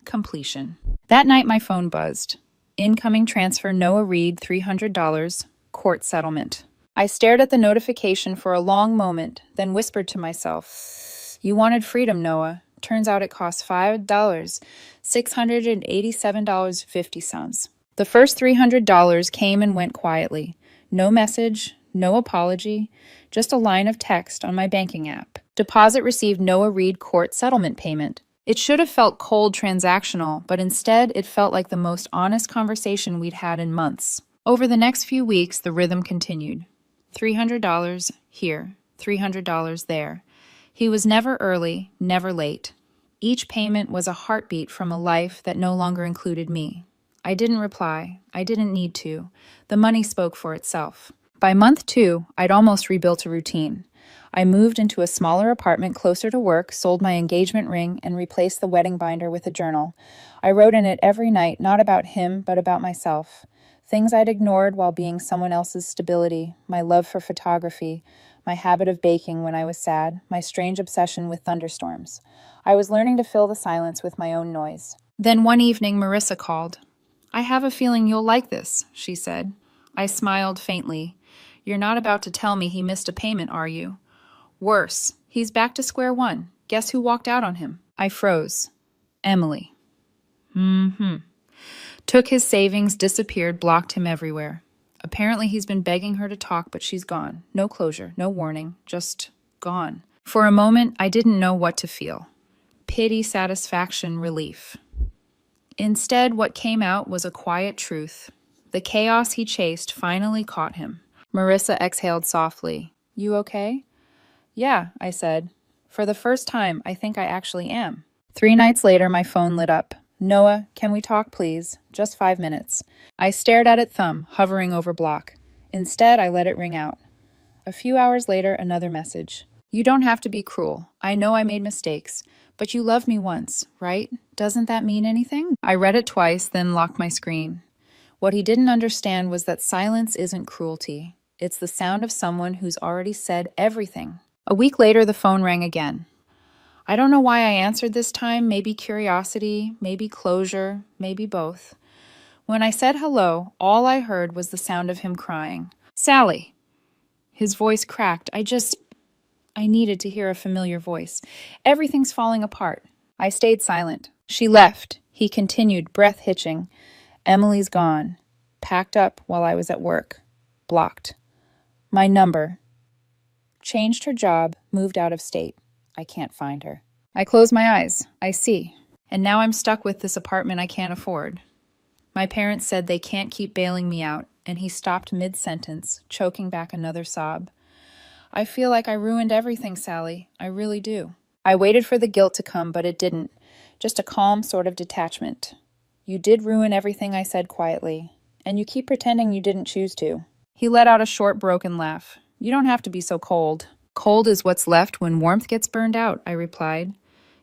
completion. That night, my phone buzzed. Incoming transfer, Noah Reed, $300, court settlement. I stared at the notification for a long moment, then whispered to myself, You wanted freedom, Noah. Turns out it cost $5, $687.50. The first $300 came and went quietly. No message, no apology, just a line of text on my banking app. Deposit received Noah Reed court settlement payment. It should have felt cold, transactional, but instead it felt like the most honest conversation we'd had in months. Over the next few weeks, the rhythm continued. $300 here, $300 there. He was never early, never late. Each payment was a heartbeat from a life that no longer included me. I didn't reply. I didn't need to. The money spoke for itself. By month 2, I'd almost rebuilt a routine. I moved into a smaller apartment closer to work, sold my engagement ring, and replaced the wedding binder with a journal. I wrote in it every night, not about him, but about myself. Things I'd ignored while being someone else's stability, my love for photography, my habit of baking when I was sad, my strange obsession with thunderstorms. I was learning to fill the silence with my own noise. Then one evening, Marissa called. I have a feeling you'll like this, she said. I smiled faintly. You're not about to tell me he missed a payment, are you? Worse, he's back to square one. Guess who walked out on him? I froze. Emily. Took his savings, disappeared, blocked him everywhere. Apparently he's been begging her to talk, but she's gone. No closure, no warning, just gone. For a moment, I didn't know what to feel. Pity, satisfaction, relief. Instead, what came out was a quiet truth. The chaos he chased finally caught him. Marissa exhaled softly. You okay? Yeah, I said. For the first time, I think I actually am. 3 nights later, my phone lit up. Noah, can we talk, please? Just 5 minutes. I stared at it, thumb hovering over block. Instead, I let it ring out. A few hours later, another message. You don't have to be cruel. I know I made mistakes. But you loved me once, right? Doesn't that mean anything? I read it twice, then locked my screen. What he didn't understand was that silence isn't cruelty. It's the sound of someone who's already said everything. A week later, the phone rang again. I don't know why I answered this time, maybe curiosity, maybe closure, maybe both. When I said hello, all I heard was the sound of him crying. "Sally!" His voice cracked. I needed to hear a familiar voice. "Everything's falling apart." I stayed silent. "She left," he continued, breath hitching. "Emily's gone. Packed up while I was at work. Blocked. My number. Changed her job, moved out of state. I can't find her." I close my eyes. I see. And now I'm stuck with this apartment I can't afford. My parents said they can't keep bailing me out, and he stopped mid-sentence, choking back another sob. "I feel like I ruined everything, Sally. I really do." I waited for the guilt to come, but it didn't. Just a calm sort of detachment. "You did ruin everything," I said quietly, "and you keep pretending you didn't choose to." He let out a short, broken laugh. "You don't have to be so cold." "Cold is what's left when warmth gets burned out," I replied.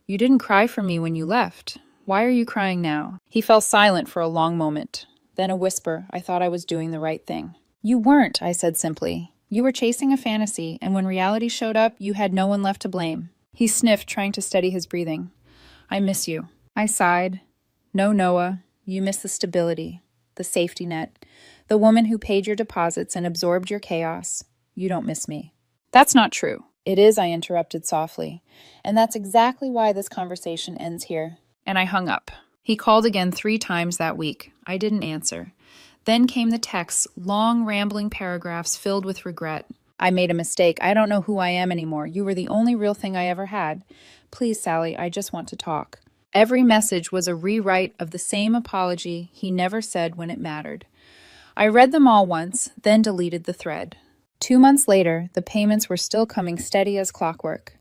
"You didn't cry for me when you left. Why are you crying now?" He fell silent for a long moment. Then a whisper. I thought I was doing the right thing. "You weren't," I said simply. "You were chasing a fantasy, and when reality showed up, you had no one left to blame." He sniffed, trying to steady his breathing. "I miss you." I sighed. "No, Noah. You miss the stability, the safety net, the woman who paid your deposits and absorbed your chaos. You don't miss me." "That's not true." "It is," I interrupted softly. "And that's exactly why this conversation ends here." And I hung up. He called again 3 times that week. I didn't answer. Then came the texts, long, rambling paragraphs filled with regret. "I made a mistake. I don't know who I am anymore. You were the only real thing I ever had. Please, Sally, I just want to talk." Every message was a rewrite of the same apology he never said when it mattered. I read them all once, then deleted the thread. 2 months later, the payments were still coming steady as clockwork.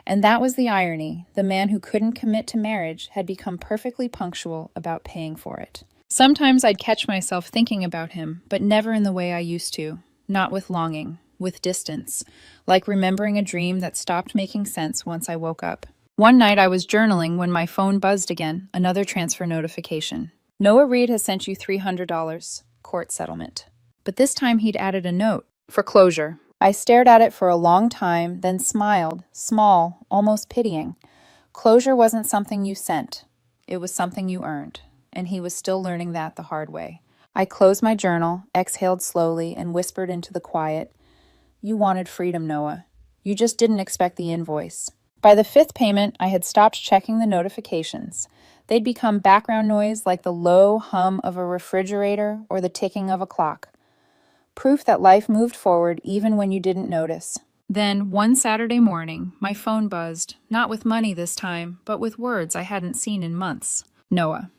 And that was the irony. The man who couldn't commit to marriage had become perfectly punctual about paying for it. Sometimes I'd catch myself thinking about him, but never in the way I used to. Not with longing, with distance, like remembering a dream that stopped making sense once I woke up. One night I was journaling when my phone buzzed again, another transfer notification. "Noah Reed has sent you $300, court settlement." But this time he'd added a note, for closure. I stared at it for a long time, then smiled, small, almost pitying. Closure wasn't something you sent. It was something you earned, and he was still learning that the hard way. I closed my journal, exhaled slowly, and whispered into the quiet, "You wanted freedom, Noah. You just didn't expect the invoice." By the 5th payment, I had stopped checking the notifications. They'd become background noise like the low hum of a refrigerator or the ticking of a clock. Proof that life moved forward even when you didn't notice. Then, one Saturday morning, my phone buzzed, not with money this time, but with words I hadn't seen in months. "Noah,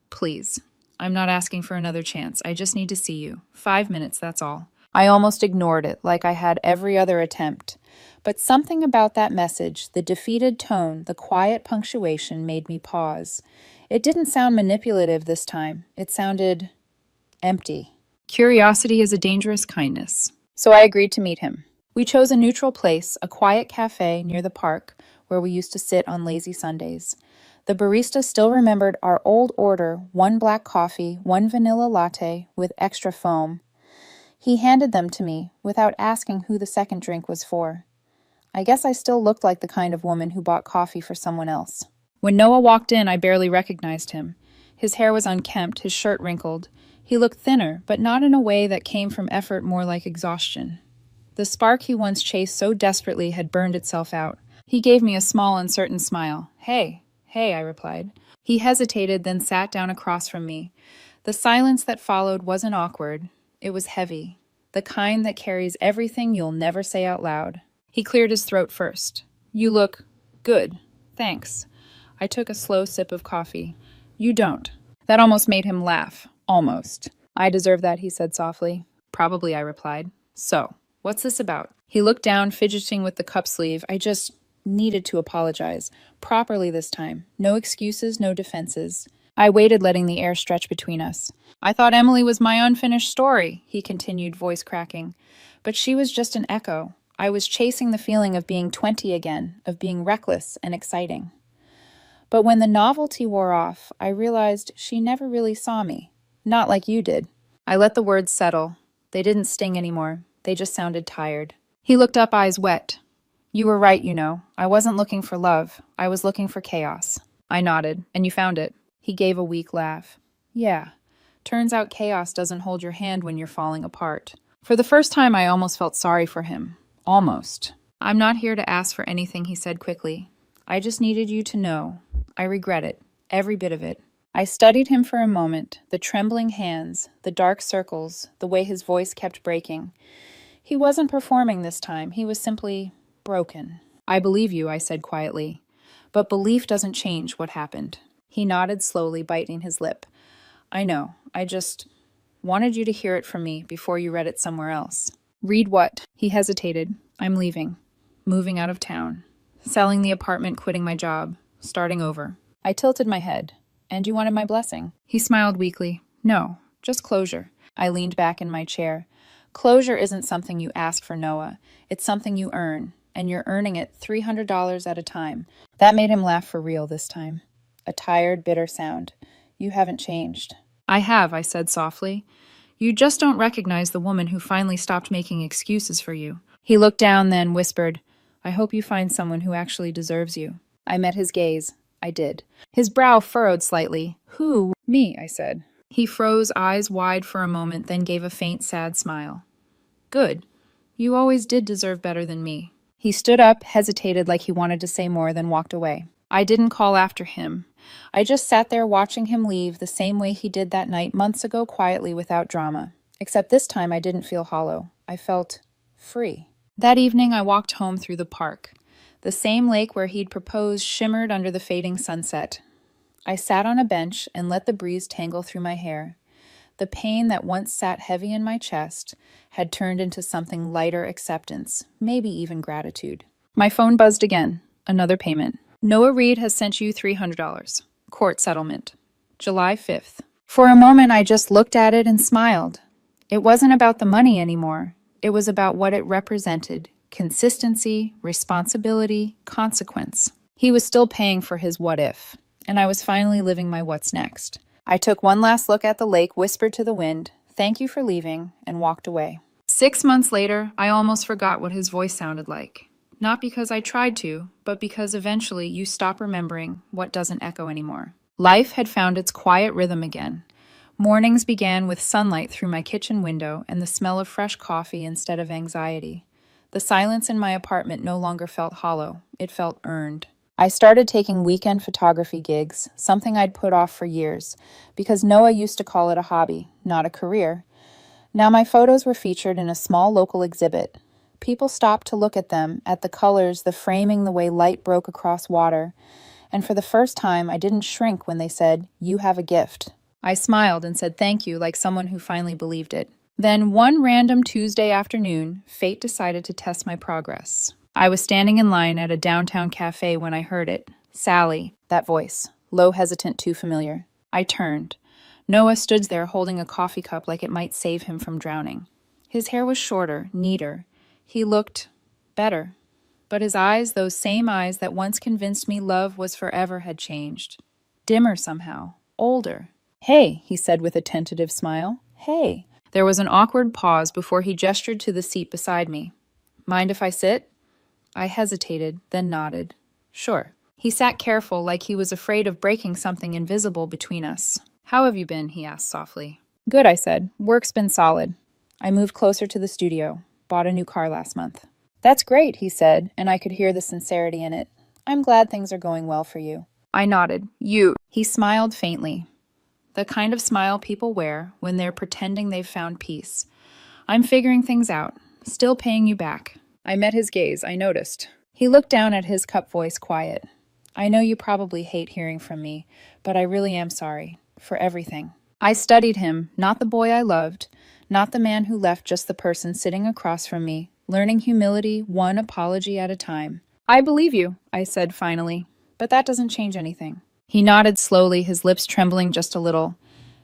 please. I'm not asking for another chance. I just need to see you. 5 minutes, that's all." I almost ignored it, like I had every other attempt. But something about that message, the defeated tone, the quiet punctuation, made me pause. It didn't sound manipulative this time. It sounded empty. Curiosity is a dangerous kindness. So I agreed to meet him. We chose a neutral place, a quiet cafe near the park, where we used to sit on lazy Sundays. The barista still remembered our old order, 1 black coffee, 1 vanilla latte with extra foam. He handed them to me without asking who the second drink was for. I guess I still looked like the kind of woman who bought coffee for someone else. When Noah walked in, I barely recognized him. His hair was unkempt, his shirt wrinkled. He looked thinner, but not in a way that came from effort, more like exhaustion. The spark he once chased so desperately had burned itself out. He gave me a small, uncertain smile. Hey, I replied. He hesitated, then sat down across from me. The silence that followed wasn't awkward. It was heavy, the kind that carries everything you'll never say out loud. He cleared his throat first. "You look good. Thanks." I took a slow sip of coffee. "You don't." That almost made him laugh. Almost. "I deserve that," he said softly. "Probably," I replied. "So, what's this about?" He looked down, fidgeting with the cup sleeve. I just needed to apologize. Properly this time. No excuses, no defenses. I waited, letting the air stretch between us. "I thought Emily was my unfinished story," he continued, voice cracking. "But she was just an echo. I was chasing the feeling of being 20 again, of being reckless and exciting. But when the novelty wore off, I realized she never really saw me. Not like you did." I let the words settle. They didn't sting anymore. They just sounded tired. He looked up, eyes wet. You were right, you know. I wasn't looking for love. I was looking for chaos. I nodded. And you found it. He gave a weak laugh. Yeah. Turns out chaos doesn't hold your hand when you're falling apart. For the first time, I almost felt sorry for him. Almost. I'm not here to ask for anything, he said quickly. I just needed you to know. I regret it. Every bit of it. I studied him for a moment, the trembling hands, the dark circles, the way his voice kept breaking. He wasn't performing this time. He was simply broken. I believe you, I said quietly. But belief doesn't change what happened. He nodded slowly, biting his lip. I know. I just wanted you to hear it from me before you read it somewhere else. Read what? He hesitated. I'm leaving. Moving out of town. Selling the apartment, quitting my job. Starting over. I tilted my head. And you wanted my blessing? He smiled weakly. No, just closure. I leaned back in my chair. Closure isn't something you ask for, Noah. It's something you earn. And you're earning it $300 at a time. That made him laugh for real this time. A tired, bitter sound. You haven't changed. I have, I said softly. You just don't recognize the woman who finally stopped making excuses for you. He looked down, then whispered, I hope you find someone who actually deserves you. I met his gaze. I did. His brow furrowed slightly. Who? Me, I said. He froze, eyes wide for a moment, then gave a faint, sad smile. Good. You always did deserve better than me. He stood up, hesitated like he wanted to say more, then walked away. I didn't call after him. I just sat there watching him leave the same way he did that night months ago, quietly without drama. Except this time I didn't feel hollow. I felt free. That evening I walked home through the park. The same lake where he'd proposed shimmered under the fading sunset. I sat on a bench and let the breeze tangle through my hair. The pain that once sat heavy in my chest had turned into something lighter, acceptance, maybe even gratitude. My phone buzzed again. Another payment. Noah Reed has sent you $300. Court settlement. July 5th. For a moment I just looked at it and smiled. It wasn't about the money anymore. It was about what it represented. Consistency, responsibility, consequence. He was still paying for his what if, and I was finally living my what's next. I took one last look at the lake, whispered to the wind, "Thank you for leaving," and walked away. 6 months later, I almost forgot what his voice sounded like. Not because I tried to, but because eventually you stop remembering what doesn't echo anymore. Life had found its quiet rhythm again. Mornings began with sunlight through my kitchen window and the smell of fresh coffee instead of anxiety. The silence in my apartment no longer felt hollow. It felt earned. I started taking weekend photography gigs, something I'd put off for years, because Noah used to call it a hobby, not a career. Now my photos were featured in a small local exhibit. People stopped to look at them, at the colors, the framing, the way light broke across water. And for the first time, I didn't shrink when they said, "You have a gift." I smiled and said thank you like someone who finally believed it. Then one random Tuesday afternoon, fate decided to test my progress. I was standing in line at a downtown cafe when I heard it. Sally, that voice, low, hesitant, too familiar. I turned. Noah stood there holding a coffee cup like it might save him from drowning. His hair was shorter, neater. He looked better. But his eyes, those same eyes that once convinced me love was forever, had changed. Dimmer somehow. Older. "Hey," he said with a tentative smile. "Hey." There was an awkward pause before he gestured to the seat beside me. "Mind if I sit?" I hesitated, then nodded. "Sure." He sat careful, like he was afraid of breaking something invisible between us. "How have you been?" he asked softly. "Good," I said. "Work's been solid. I moved closer to the studio. Bought a new car last month." "That's great," he said, and I could hear the sincerity in it. "I'm glad things are going well for you." I nodded. "You." He smiled faintly. The kind of smile people wear when they're pretending they've found peace. "I'm figuring things out. Still paying you back." I met his gaze, I noticed. He looked down at his cup, voice quiet. "I know you probably hate hearing from me, but I really am sorry. For everything." I studied him, not the boy I loved, not the man who left, just the person sitting across from me, learning humility, one apology at a time. "I believe you," I said finally, "but that doesn't change anything." He nodded slowly, his lips trembling just a little.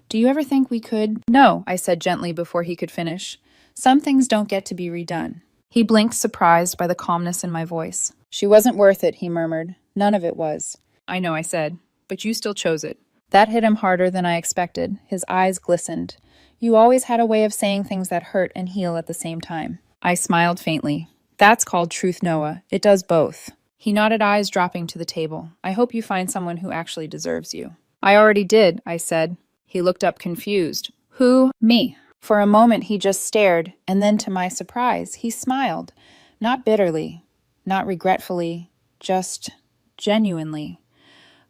"Do you ever think we could—" "No," I said gently before he could finish. "Some things don't get to be redone." He blinked, surprised by the calmness in my voice. "She wasn't worth it," he murmured. "None of it was." "I know," I said, "but you still chose it." That hit him harder than I expected. His eyes glistened. "You always had a way of saying things that hurt and heal at the same time." I smiled faintly. That's called truth, Noah. It does both. He nodded, eyes dropping to the table. I hope you find someone who actually deserves you. I already did, I said. He looked up confused. Who? Me. For a moment he just stared, and then to my surprise, he smiled. Not bitterly, not regretfully, just genuinely.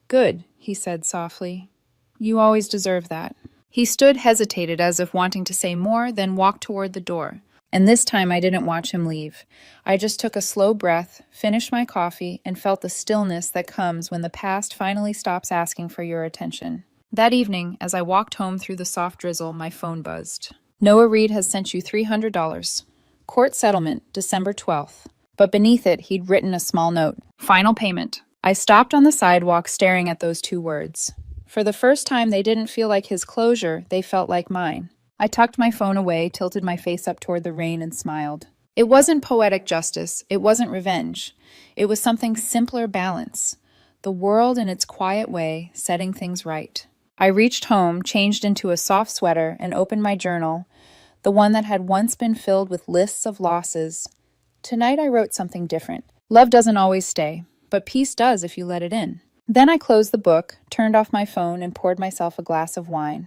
Good, he said softly. You always deserve that. He stood, hesitated as if wanting to say more, then walked toward the door. And this time I didn't watch him leave. I just took a slow breath, finished my coffee, and felt the stillness that comes when the past finally stops asking for your attention. That evening, as I walked home through the soft drizzle, my phone buzzed. Noah Reed has sent you $300. Court settlement, December 12th. But beneath it, he'd written a small note. Final payment. I stopped on the sidewalk staring at those two words. For the first time, they didn't feel like his closure, they felt like mine. I tucked my phone away, tilted my face up toward the rain, and smiled. It wasn't poetic justice. It wasn't revenge. It was something simpler, balance. The world in its quiet way, setting things right. I reached home, changed into a soft sweater, and opened my journal, the one that had once been filled with lists of losses. Tonight I wrote something different. Love doesn't always stay, but peace does if you let it in. Then I closed the book, turned off my phone, and poured myself a glass of wine.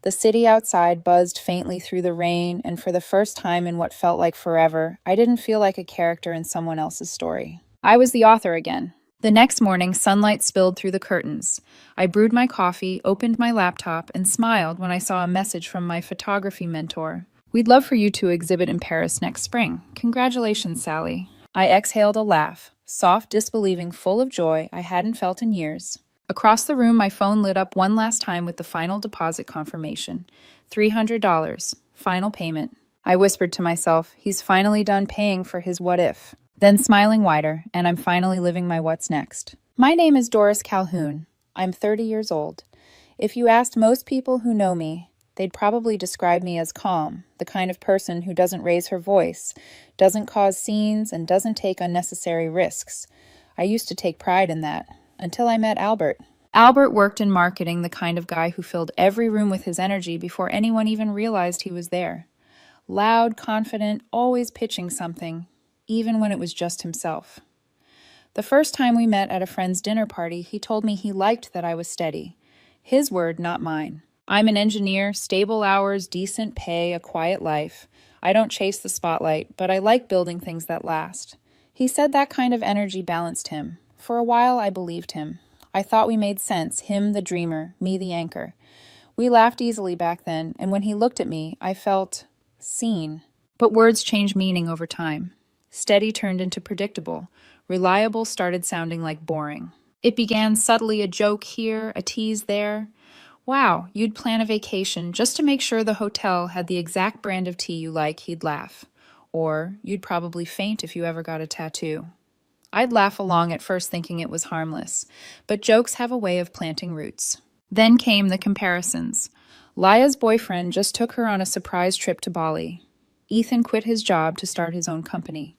The city outside buzzed faintly through the rain, and for the first time in what felt like forever, I didn't feel like a character in someone else's story. I was the author again. The next morning, sunlight spilled through the curtains. I brewed my coffee, opened my laptop, and smiled when I saw a message from my photography mentor. We'd love for you to exhibit in Paris next spring. Congratulations, Sally. I exhaled a laugh, soft, disbelieving, full of joy I hadn't felt in years. Across the room, my phone lit up one last time with the final deposit confirmation. $300. Final payment. I whispered to myself, he's finally done paying for his what if. Then smiling wider, and I'm finally living my what's next. My name is Doris Calhoun. I'm 30 years old. If you asked most people who know me, they'd probably describe me as calm, the kind of person who doesn't raise her voice, doesn't cause scenes, and doesn't take unnecessary risks. I used to take pride in that, until I met Albert. Albert worked in marketing, the kind of guy who filled every room with his energy before anyone even realized he was there. Loud, confident, always pitching something, even when it was just himself. The first time we met at a friend's dinner party, he told me he liked that I was steady. His word, not mine. I'm an engineer, stable hours, decent pay, a quiet life. I don't chase the spotlight, but I like building things that last. He said that kind of energy balanced him. For a while, I believed him. I thought we made sense, him the dreamer, me the anchor. We laughed easily back then, and when he looked at me, I felt seen. But words change meaning over time. Steady turned into predictable. Reliable started sounding like boring. It began subtly, a joke here, a tease there. Wow, you'd plan a vacation just to make sure the hotel had the exact brand of tea you like, he'd laugh. Or you'd probably faint if you ever got a tattoo. I'd laugh along at first thinking it was harmless, but jokes have a way of planting roots. Then came the comparisons. Laya's boyfriend just took her on a surprise trip to Bali. Ethan quit his job to start his own company.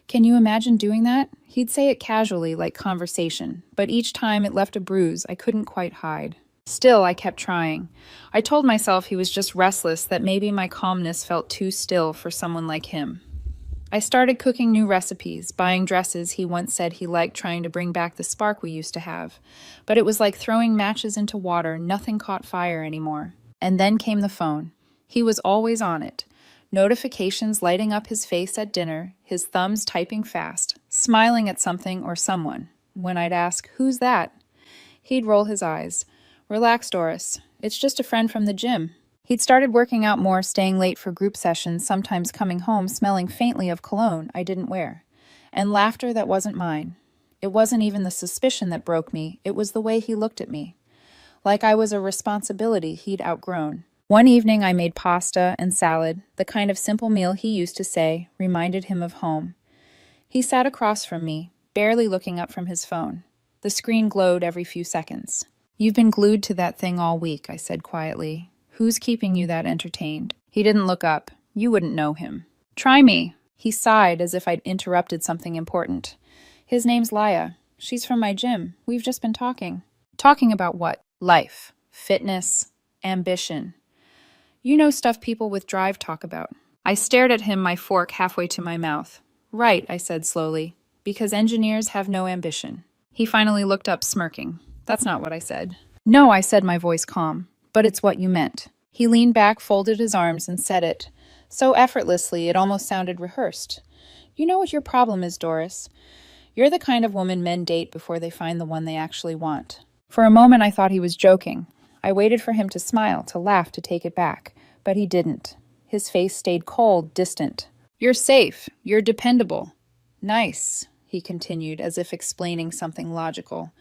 Can you imagine doing that? He'd say it casually, like conversation, but each time it left a bruise I couldn't quite hide. Still, I kept trying. I told myself he was just restless, that maybe my calmness felt too still for someone like him. I started cooking new recipes, buying dresses he once said he liked, trying to bring back the spark we used to have. But it was like throwing matches into water, nothing caught fire anymore. And then came the phone. He was always on it. Notifications lighting up his face at dinner, his thumbs typing fast, smiling at something or someone. When I'd ask, "Who's that?" he'd roll his eyes. "Relax, Doris. It's just a friend from the gym." He'd started working out more, staying late for group sessions, sometimes coming home smelling faintly of cologne I didn't wear. And laughter that wasn't mine. It wasn't even the suspicion that broke me, it was the way he looked at me. Like I was a responsibility he'd outgrown. One evening I made pasta and salad, the kind of simple meal he used to say reminded him of home. He sat across from me, barely looking up from his phone. The screen glowed every few seconds. "You've been glued to that thing all week," I said quietly. "Who's keeping you that entertained?" He didn't look up. You wouldn't know him. "Try me." He sighed as if I'd interrupted something important. "His name's Laya. She's from my gym. We've just been talking." "Talking about what?" "Life. Fitness. Ambition. You know, stuff people with drive talk about." I stared at him, my fork halfway to my mouth. Right, I said slowly, because engineers have no ambition. He finally looked up, smirking. That's not what I said. No, I said, my voice calm, but it's what you meant. He leaned back, folded his arms, and said it, so effortlessly it almost sounded rehearsed. You know what your problem is, Doris? You're the kind of woman men date before they find the one they actually want. For a moment I thought he was joking. I waited for him to smile, to laugh, to take it back, but he didn't. His face stayed cold, distant. You're safe. You're dependable. Nice, he continued, as if explaining something logical.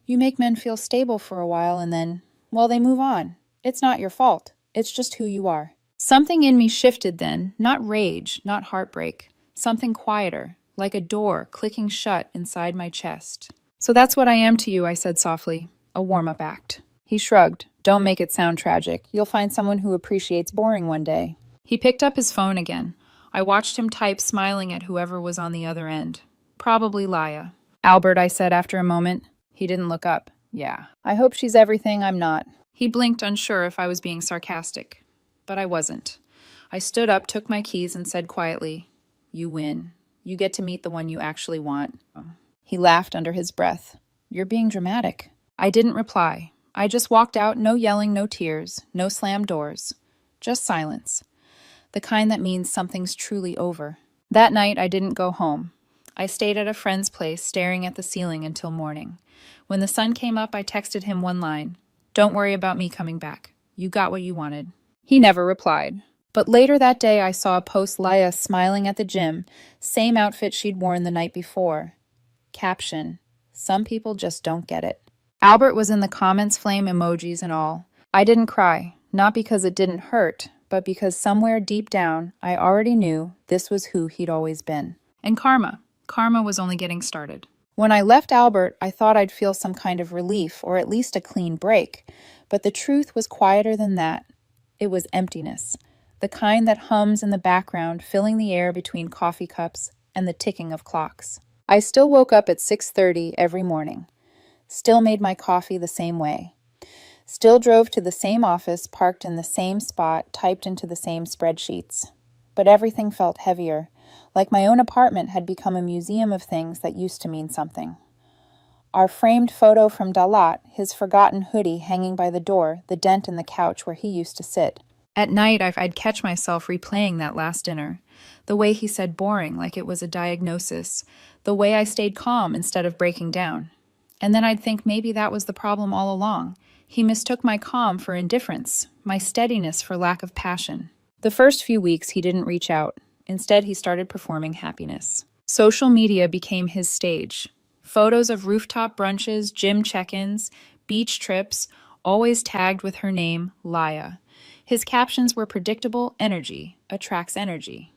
You make men feel stable for a while and then, well, they move on. It's not your fault. It's just who you are. Something in me shifted then, not rage, not heartbreak. Something quieter, like a door clicking shut inside my chest. So that's what I am to you, I said softly. A warm-up act. He shrugged. Don't make it sound tragic. You'll find someone who appreciates boring one day. He picked up his phone again. I watched him type, smiling at whoever was on the other end. Probably Laya. Albert, I said after a moment. He didn't look up. Yeah. I hope she's everything I'm not. He blinked, unsure if I was being sarcastic. But I wasn't. I stood up, took my keys, and said quietly, You win. You get to meet the one you actually want. He laughed under his breath. You're being dramatic. I didn't reply. I just walked out, no yelling, no tears, no slammed doors. Just silence. The kind that means something's truly over. That night, I didn't go home. I stayed at a friend's place, staring at the ceiling until morning. When the sun came up, I texted him one line. Don't worry about me coming back. You got what you wanted. He never replied. But later that day, I saw a post Laya smiling at the gym, same outfit she'd worn the night before. Caption, some people just don't get it. Albert was in the comments, flame emojis and all. I didn't cry, not because it didn't hurt, but because somewhere deep down, I already knew this was who he'd always been. And Karma was only getting started. When I left Albert, I thought I'd feel some kind of relief, or at least a clean break. But the truth was quieter than that. It was emptiness. The kind that hums in the background, filling the air between coffee cups and the ticking of clocks. I still woke up at 6:30 every morning. Still made my coffee the same way. Still drove to the same office, parked in the same spot, typed into the same spreadsheets. But everything felt heavier, like my own apartment had become a museum of things that used to mean something. Our framed photo from Dalat, his forgotten hoodie hanging by the door, the dent in the couch where he used to sit. At night, I'd catch myself replaying that last dinner. The way he said boring like it was a diagnosis. The way I stayed calm instead of breaking down. And then I'd think maybe that was the problem all along. He mistook my calm for indifference, my steadiness for lack of passion. The first few weeks, he didn't reach out. Instead, he started performing happiness. Social media became his stage. Photos of rooftop brunches, gym check-ins, beach trips, always tagged with her name, Laya. His captions were predictable: energy attracts energy.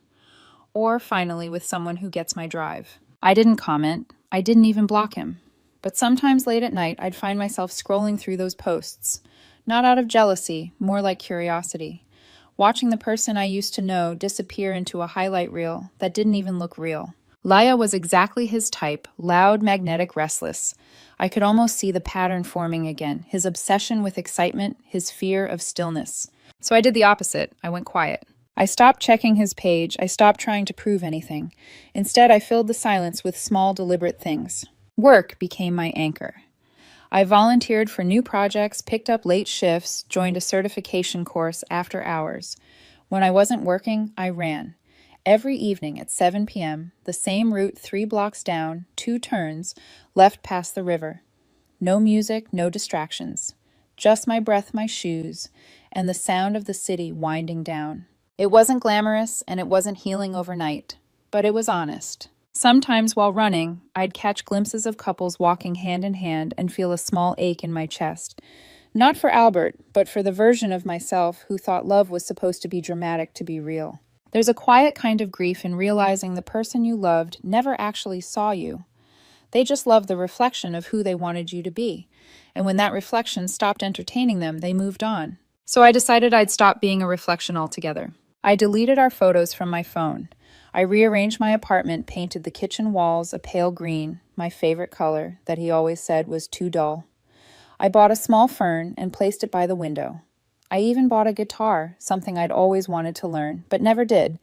Or, finally, with someone who gets my drive. I didn't comment. I didn't even block him. But sometimes late at night, I'd find myself scrolling through those posts. Not out of jealousy, more like curiosity. Watching the person I used to know disappear into a highlight reel that didn't even look real. Laya was exactly his type, loud, magnetic, restless. I could almost see the pattern forming again, his obsession with excitement, his fear of stillness. So I did the opposite. I went quiet. I stopped checking his page. I stopped trying to prove anything. Instead, I filled the silence with small, deliberate things. Work became my anchor. I volunteered for new projects, picked up late shifts, joined a certification course after hours. When I wasn't working, I ran. Every evening at 7 p.m., the same route 3 blocks down, 2 turns, left past the river. No music, no distractions. Just my breath, my shoes, and the sound of the city winding down. It wasn't glamorous, and it wasn't healing overnight, but it was honest. Sometimes while running, I'd catch glimpses of couples walking hand in hand and feel a small ache in my chest. Not for Albert, but for the version of myself who thought love was supposed to be dramatic to be real. There's a quiet kind of grief in realizing the person you loved never actually saw you. They just loved the reflection of who they wanted you to be. And when that reflection stopped entertaining them, they moved on. So I decided I'd stop being a reflection altogether. I deleted our photos from my phone. I rearranged my apartment, painted the kitchen walls a pale green, my favorite color that he always said was too dull. I bought a small fern and placed it by the window. I even bought a guitar, something I'd always wanted to learn, but never did,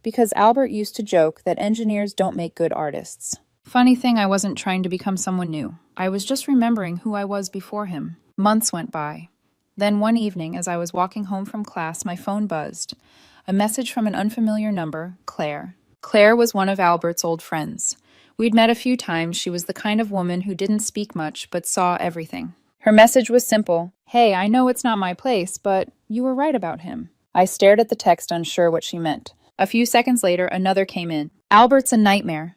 because Albert used to joke that engineers don't make good artists. Funny thing, I wasn't trying to become someone new. I was just remembering who I was before him. Months went by. Then one evening, as I was walking home from class, my phone buzzed. A message from an unfamiliar number, Claire. Claire was one of Albert's old friends. We'd met a few times. She was the kind of woman who didn't speak much but saw everything. Her message was simple. Hey, I know it's not my place, but you were right about him. I stared at the text, unsure what she meant. A few seconds later, another came in. Albert's a nightmare.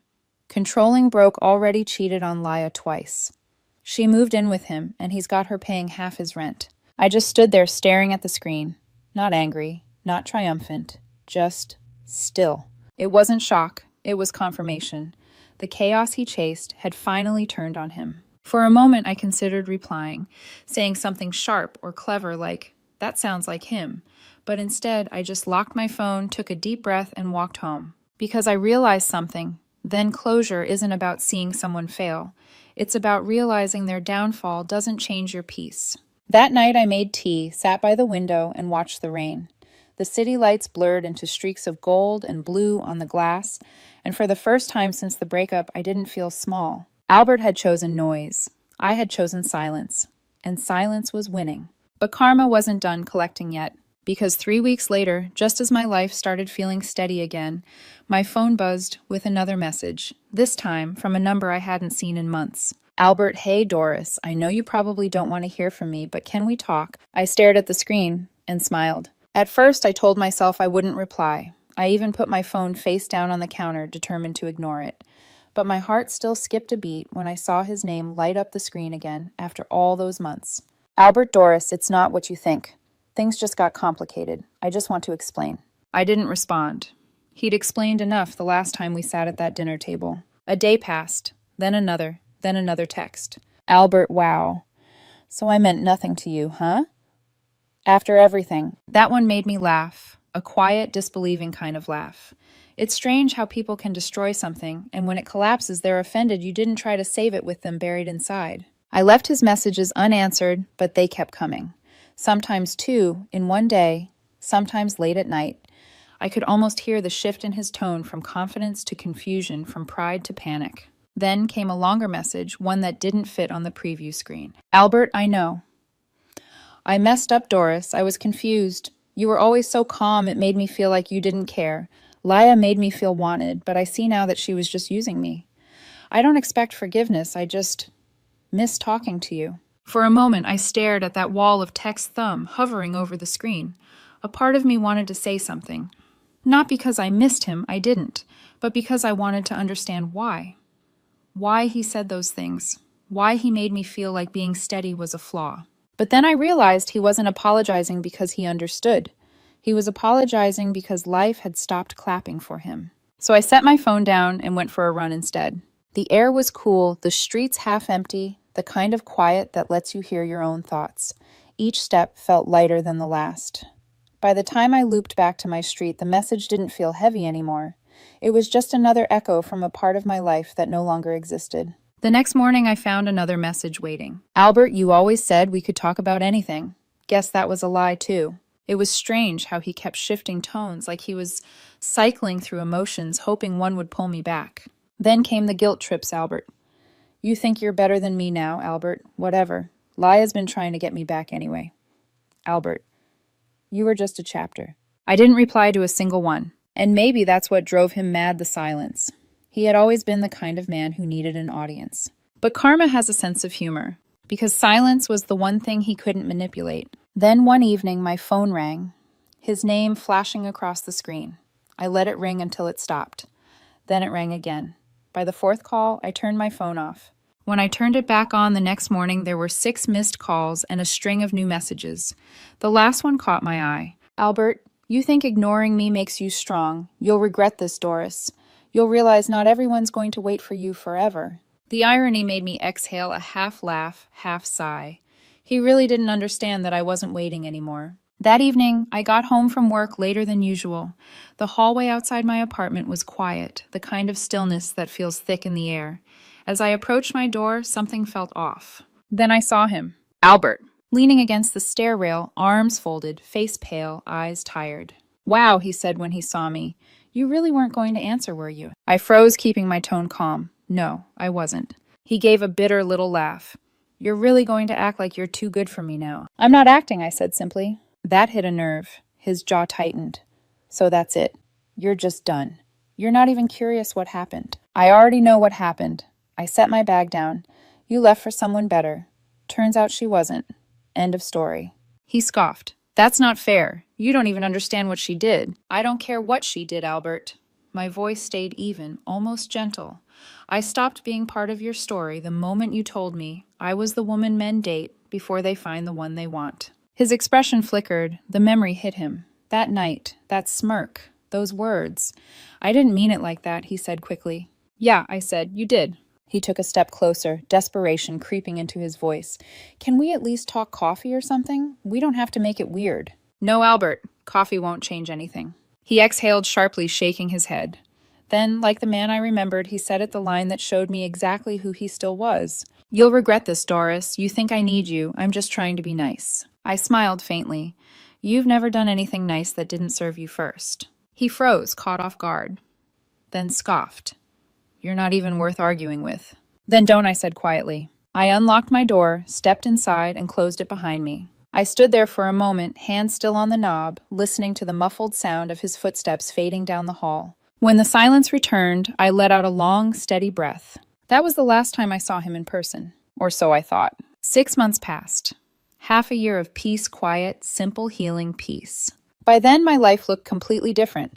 Controlling broke already cheated on Laya twice. She moved in with him, and he's got her paying half his rent. I just stood there staring at the screen. Not angry, not triumphant, just still. It wasn't shock, it was confirmation. The chaos he chased had finally turned on him. For a moment, I considered replying, saying something sharp or clever like, "That sounds like him." But instead, I just locked my phone, took a deep breath, and walked home. Because I realized something. Then closure isn't about seeing someone fail. It's about realizing their downfall doesn't change your peace. That night I made tea, sat by the window, and watched the rain. The city lights blurred into streaks of gold and blue on the glass, and for the first time since the breakup, I didn't feel small. Albert had chosen noise. I had chosen silence. And silence was winning. But karma wasn't done collecting yet. Because 3 weeks later, just as my life started feeling steady again, my phone buzzed with another message, this time from a number I hadn't seen in months. Albert, hey Doris, I know you probably don't want to hear from me, but can we talk? I stared at the screen and smiled. At first, I told myself I wouldn't reply. I even put my phone face down on the counter, determined to ignore it. But my heart still skipped a beat when I saw his name light up the screen again after all those months. Albert, Doris, it's not what you think. Things just got complicated. I just want to explain. I didn't respond. He'd explained enough the last time we sat at that dinner table. A day passed, then another text. Albert, wow. So I meant nothing to you, huh? After everything. That one made me laugh, a quiet, disbelieving kind of laugh. It's strange how people can destroy something, and when it collapses, they're offended you didn't try to save it with them buried inside. I left his messages unanswered, but they kept coming. Sometimes 2 in one day, sometimes late at night. I could almost hear the shift in his tone from confidence to confusion, from pride to panic. Then came a longer message, one that didn't fit on the preview screen. Albert, I know. I messed up, Doris. I was confused. You were always so calm, it made me feel like you didn't care. Laya made me feel wanted, but I see now that she was just using me. I don't expect forgiveness, I just miss talking to you. For a moment, I stared at that wall of text thumb hovering over the screen. A part of me wanted to say something. Not because I missed him, I didn't, but because I wanted to understand why. Why he said those things. Why he made me feel like being steady was a flaw. But then I realized he wasn't apologizing because he understood. He was apologizing because life had stopped clapping for him. So I set my phone down and went for a run instead. The air was cool, the streets half empty, the kind of quiet that lets you hear your own thoughts. Each step felt lighter than the last. By the time I looped back to my street, the message didn't feel heavy anymore. It was just another echo from a part of my life that no longer existed. The next morning, I found another message waiting. Albert, you always said we could talk about anything. Guess that was a lie, too. It was strange how he kept shifting tones, like he was cycling through emotions, hoping one would pull me back. Then came the guilt trips, Albert. You think you're better than me now, Albert. Whatever. Laya's been trying to get me back anyway. Albert, you were just a chapter. I didn't reply to a single one. And maybe that's what drove him mad, the silence. He had always been the kind of man who needed an audience. But karma has a sense of humor, because silence was the one thing he couldn't manipulate. Then one evening, my phone rang, his name flashing across the screen. I let it ring until it stopped. Then it rang again. By the 4th call, I turned my phone off. When I turned it back on the next morning, there were 6 missed calls and a string of new messages. The last one caught my eye. Albert, you think ignoring me makes you strong. You'll regret this, Doris. You'll realize not everyone's going to wait for you forever. The irony made me exhale a half laugh, half sigh. He really didn't understand that I wasn't waiting anymore. That evening, I got home from work later than usual. The hallway outside my apartment was quiet, the kind of stillness that feels thick in the air. As I approached my door, something felt off. Then I saw him. Albert, leaning against the stair rail, arms folded, face pale, eyes tired. Wow, he said when he saw me. You really weren't going to answer, were you? I froze, keeping my tone calm. No, I wasn't. He gave a bitter little laugh. You're really going to act like you're too good for me now. I'm not acting, I said simply. That hit a nerve. His jaw tightened. So that's it. You're just done. You're not even curious what happened. I already know what happened. I set my bag down. You left for someone better. Turns out she wasn't. End of story. He scoffed. That's not fair. You don't even understand what she did. I don't care what she did, Albert. My voice stayed even, almost gentle. I stopped being part of your story the moment you told me I was the woman men date before they find the one they want. His expression flickered. The memory hit him. That night, that smirk, those words. I didn't mean it like that, he said quickly. Yeah, I said, you did. He took a step closer, desperation creeping into his voice. Can we at least talk coffee or something? We don't have to make it weird. No, Albert. Coffee won't change anything. He exhaled sharply, shaking his head. Then, like the man I remembered, he said it the line that showed me exactly who he still was. You'll regret this, Doris. You think I need you. I'm just trying to be nice. I smiled faintly. You've never done anything nice that didn't serve you first. He froze, caught off guard. Then scoffed. You're not even worth arguing with. Then don't, I said quietly. I unlocked my door, stepped inside, and closed it behind me. I stood there for a moment, hand still on the knob, listening to the muffled sound of his footsteps fading down the hall. When the silence returned, I let out a long, steady breath. That was the last time I saw him in person. Or so I thought. 6 months passed. Half a year of peace, quiet, simple, healing peace. By then, my life looked completely different.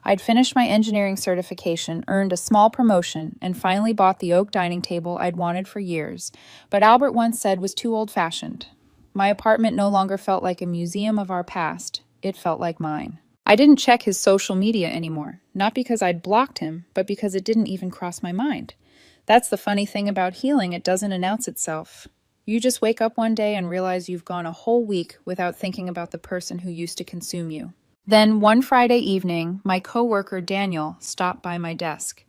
I'd finished my engineering certification, earned a small promotion, and finally bought the oak dining table I'd wanted for years, but Albert once said was too old-fashioned. My apartment no longer felt like a museum of our past. It felt like mine. I didn't check his social media anymore, not because I'd blocked him, but because it didn't even cross my mind. That's the funny thing about healing, it doesn't announce itself. You just wake up one day and realize you've gone a whole week without thinking about the person who used to consume you. Then, one Friday evening, my coworker Daniel stopped by my desk.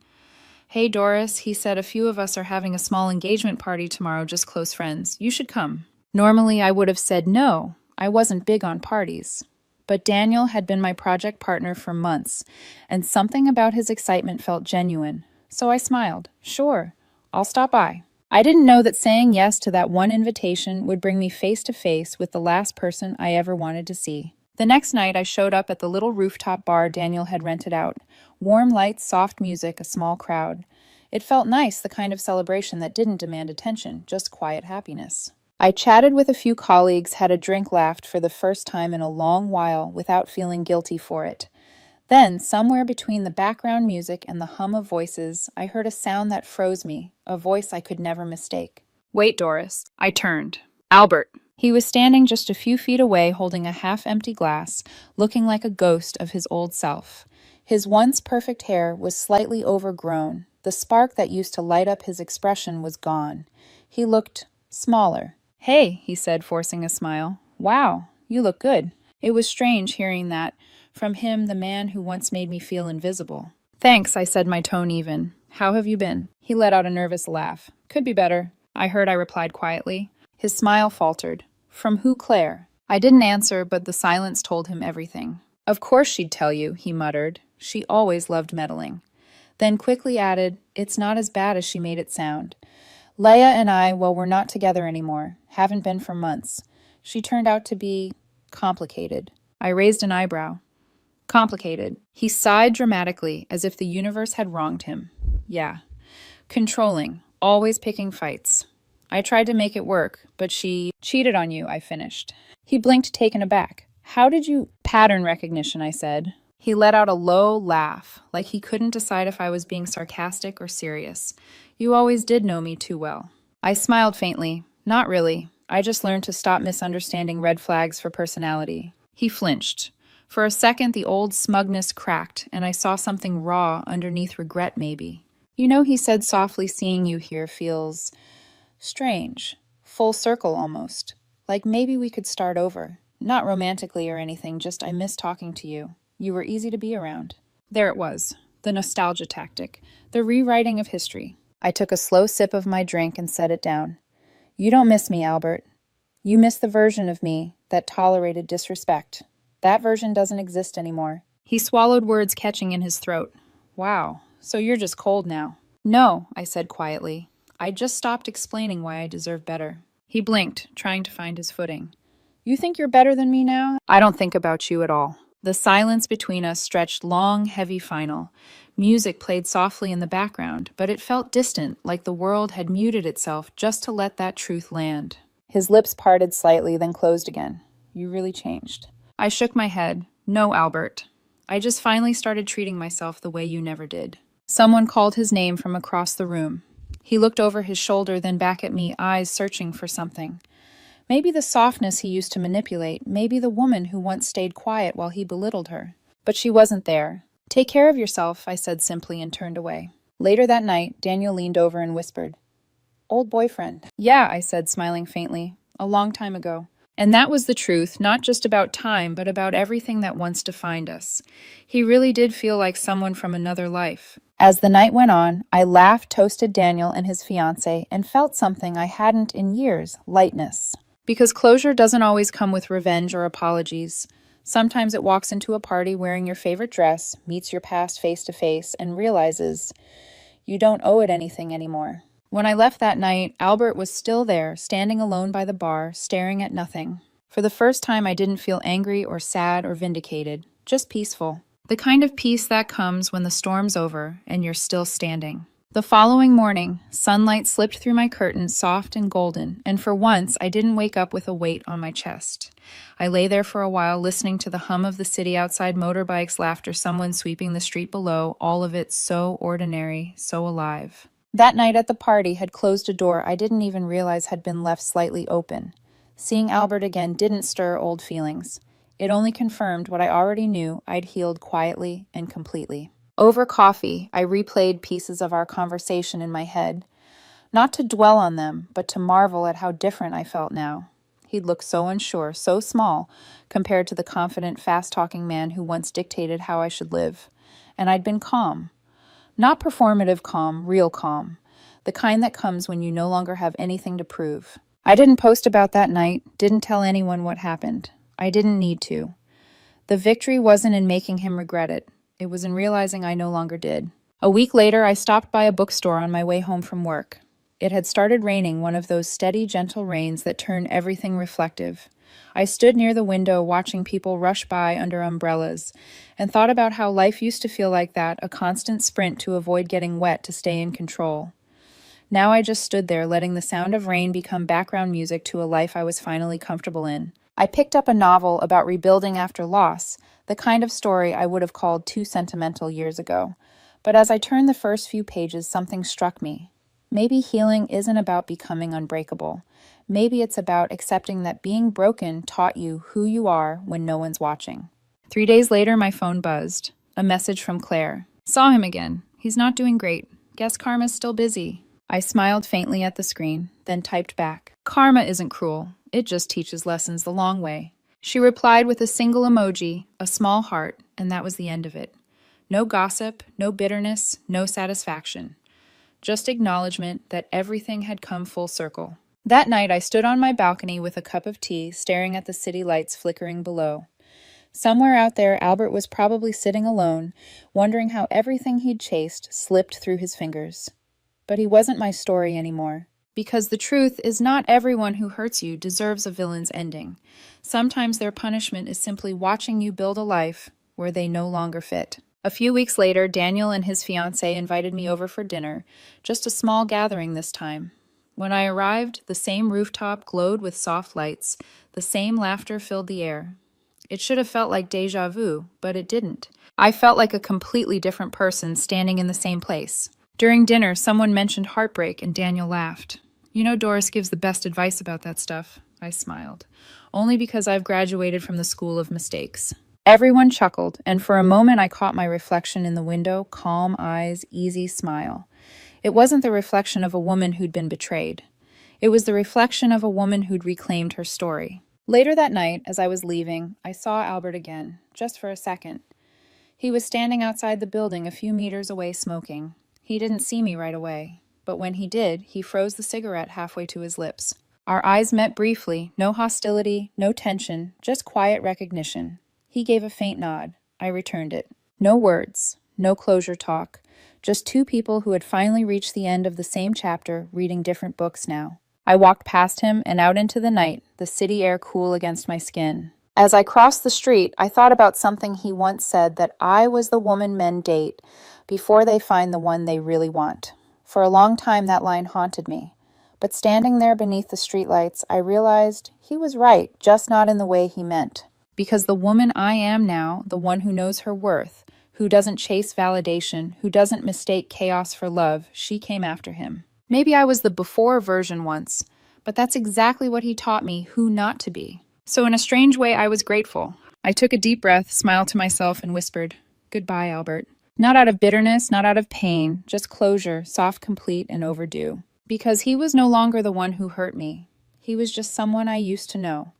Hey, Doris, he said, a few of us are having a small engagement party tomorrow, just close friends. You should come. Normally, I would have said no. I wasn't big on parties. But Daniel had been my project partner for months, and something about his excitement felt genuine. So I smiled. Sure, I'll stop by. I didn't know that saying yes to that one invitation would bring me face to face with the last person I ever wanted to see. The next night, I showed up at the little rooftop bar Daniel had rented out. Warm lights, soft music, a small crowd. It felt nice, the kind of celebration that didn't demand attention, just quiet happiness. I chatted with a few colleagues, had a drink, laughed for the first time in a long while without feeling guilty for it. Then, somewhere between the background music and the hum of voices, I heard a sound that froze me, a voice I could never mistake. Wait, Doris. I turned. Albert. He was standing just a few feet away, holding a half-empty glass, looking like a ghost of his old self. His once perfect hair was slightly overgrown. The spark that used to light up his expression was gone. He looked smaller. Hey, he said, forcing a smile. Wow, you look good. It was strange hearing that from him, the man who once made me feel invisible. Thanks, I said, my tone even. How have you been? He let out a nervous laugh. Could be better. I replied quietly. His smile faltered. From who, Claire? I didn't answer, but the silence told him everything. Of course she'd tell you, he muttered. She always loved meddling. Then quickly added, it's not as bad as she made it sound. Leia and I, well, we're not together anymore. Haven't been for months. She turned out to be complicated. I raised an eyebrow. Complicated. He sighed dramatically, as if the universe had wronged him. Yeah. Controlling. Always picking fights. I tried to make it work, but she cheated on you, I finished. He blinked, taken aback. How did you— Pattern recognition, I said. He let out a low laugh, like he couldn't decide if I was being sarcastic or serious. You always did know me too well. I smiled faintly. Not really. I just learned to stop misunderstanding red flags for personality. He flinched. For a second, the old smugness cracked, and I saw something raw underneath regret, maybe. You know, he said softly, seeing you here feels strange. Full circle, almost. Like maybe we could start over. Not romantically or anything, just I miss talking to you. You were easy to be around. There it was. The nostalgia tactic. The rewriting of history. I took a slow sip of my drink and set it down. You don't miss me, Albert. You miss the version of me that tolerated disrespect. That version doesn't exist anymore. He swallowed words catching in his throat. Wow, so you're just cold now. No, I said quietly. I just stopped explaining why I deserve better. He blinked, trying to find his footing. You think you're better than me now? I don't think about you at all. The silence between us stretched long, heavy final. Music played softly in the background, but it felt distant, like the world had muted itself just to let that truth land. His lips parted slightly, then closed again. You really changed. I shook my head. No, Albert. I just finally started treating myself the way you never did. Someone called his name from across the room. He looked over his shoulder, then back at me, eyes searching for something. Maybe the softness he used to manipulate, maybe the woman who once stayed quiet while he belittled her. But she wasn't there. Take care of yourself, I said simply and turned away. Later that night, Daniel leaned over and whispered, Old boyfriend. Yeah, I said, smiling faintly. A long time ago. And that was the truth, not just about time, but about everything that once defined us. He really did feel like someone from another life. As the night went on, I laughed, toasted Daniel and his fiancée, and felt something I hadn't in years, lightness. Because closure doesn't always come with revenge or apologies. Sometimes it walks into a party wearing your favorite dress, meets your past face to face, and realizes you don't owe it anything anymore. When I left that night, Albert was still there, standing alone by the bar, staring at nothing. For the first time, I didn't feel angry or sad or vindicated, just peaceful. The kind of peace that comes when the storm's over and you're still standing. The following morning, sunlight slipped through my curtains, soft and golden, and for once, I didn't wake up with a weight on my chest. I lay there for a while, listening to the hum of the city outside, motorbikes, laughter, someone sweeping the street below, all of it so ordinary, so alive. That night at the party had closed a door I didn't even realize had been left slightly open. Seeing Albert again didn't stir old feelings. It only confirmed what I already knew I'd healed quietly and completely. Over coffee, I replayed pieces of our conversation in my head, not to dwell on them, but to marvel at how different I felt now. He'd looked so unsure, so small, compared to the confident, fast-talking man who once dictated how I should live. And I'd been calm. Not performative calm, real calm. The kind that comes when you no longer have anything to prove. I didn't post about that night, didn't tell anyone what happened. I didn't need to. The victory wasn't in making him regret it. It was in realizing I no longer did. A week later, I stopped by a bookstore on my way home from work. It had started raining, one of those steady, gentle rains that turn everything reflective. I stood near the window watching people rush by under umbrellas and thought about how life used to feel like that, a constant sprint to avoid getting wet to stay in control. Now I just stood there, letting the sound of rain become background music to a life I was finally comfortable in. I picked up a novel about rebuilding after loss, the kind of story I would have called too sentimental years ago. But as I turned the first few pages, something struck me. Maybe healing isn't about becoming unbreakable. Maybe it's about accepting that being broken taught you who you are when no one's watching. 3 days later, my phone buzzed. A message from Claire. Saw him again. He's not doing great. Guess karma's still busy. I smiled faintly at the screen, then typed back. Karma isn't cruel. It just teaches lessons the long way. She replied with a single emoji, a small heart, and that was the end of it. No gossip, no bitterness, no satisfaction. Just acknowledgement that everything had come full circle. That night, I stood on my balcony with a cup of tea, staring at the city lights flickering below. Somewhere out there, Albert was probably sitting alone, wondering how everything he'd chased slipped through his fingers. But he wasn't my story anymore. Because the truth is not everyone who hurts you deserves a villain's ending. Sometimes their punishment is simply watching you build a life where they no longer fit. A few weeks later, Daniel and his fiancée invited me over for dinner, just a small gathering this time. When I arrived, the same rooftop glowed with soft lights, the same laughter filled the air. It should have felt like déjà vu, but it didn't. I felt like a completely different person standing in the same place. During dinner, someone mentioned heartbreak, and Daniel laughed. You know, Doris gives the best advice about that stuff. I smiled. Only because I've graduated from the school of mistakes. Everyone chuckled, and for a moment I caught my reflection in the window, calm eyes, easy smile. It wasn't the reflection of a woman who'd been betrayed. It was the reflection of a woman who'd reclaimed her story. Later that night, as I was leaving, I saw Albert again, just for a second. He was standing outside the building a few meters away smoking. He didn't see me right away. But when he did, he froze the cigarette halfway to his lips. Our eyes met briefly, no hostility, no tension, just quiet recognition. He gave a faint nod. I returned it. No words, no closure talk, just two people who had finally reached the end of the same chapter, reading different books now. I walked past him and out into the night, the city air cool against my skin. As I crossed the street, I thought about something he once said, that I was the woman men date before they find the one they really want. For a long time, that line haunted me. But standing there beneath the streetlights, I realized he was right, just not in the way he meant. Because the woman I am now, the one who knows her worth, who doesn't chase validation, who doesn't mistake chaos for love, she came after him. Maybe I was the before version once, but that's exactly what he taught me who not to be. So in a strange way, I was grateful. I took a deep breath, smiled to myself, and whispered, "Goodbye, Albert." Not out of bitterness, not out of pain, just closure, soft, complete, and overdue. Because he was no longer the one who hurt me. He was just someone I used to know.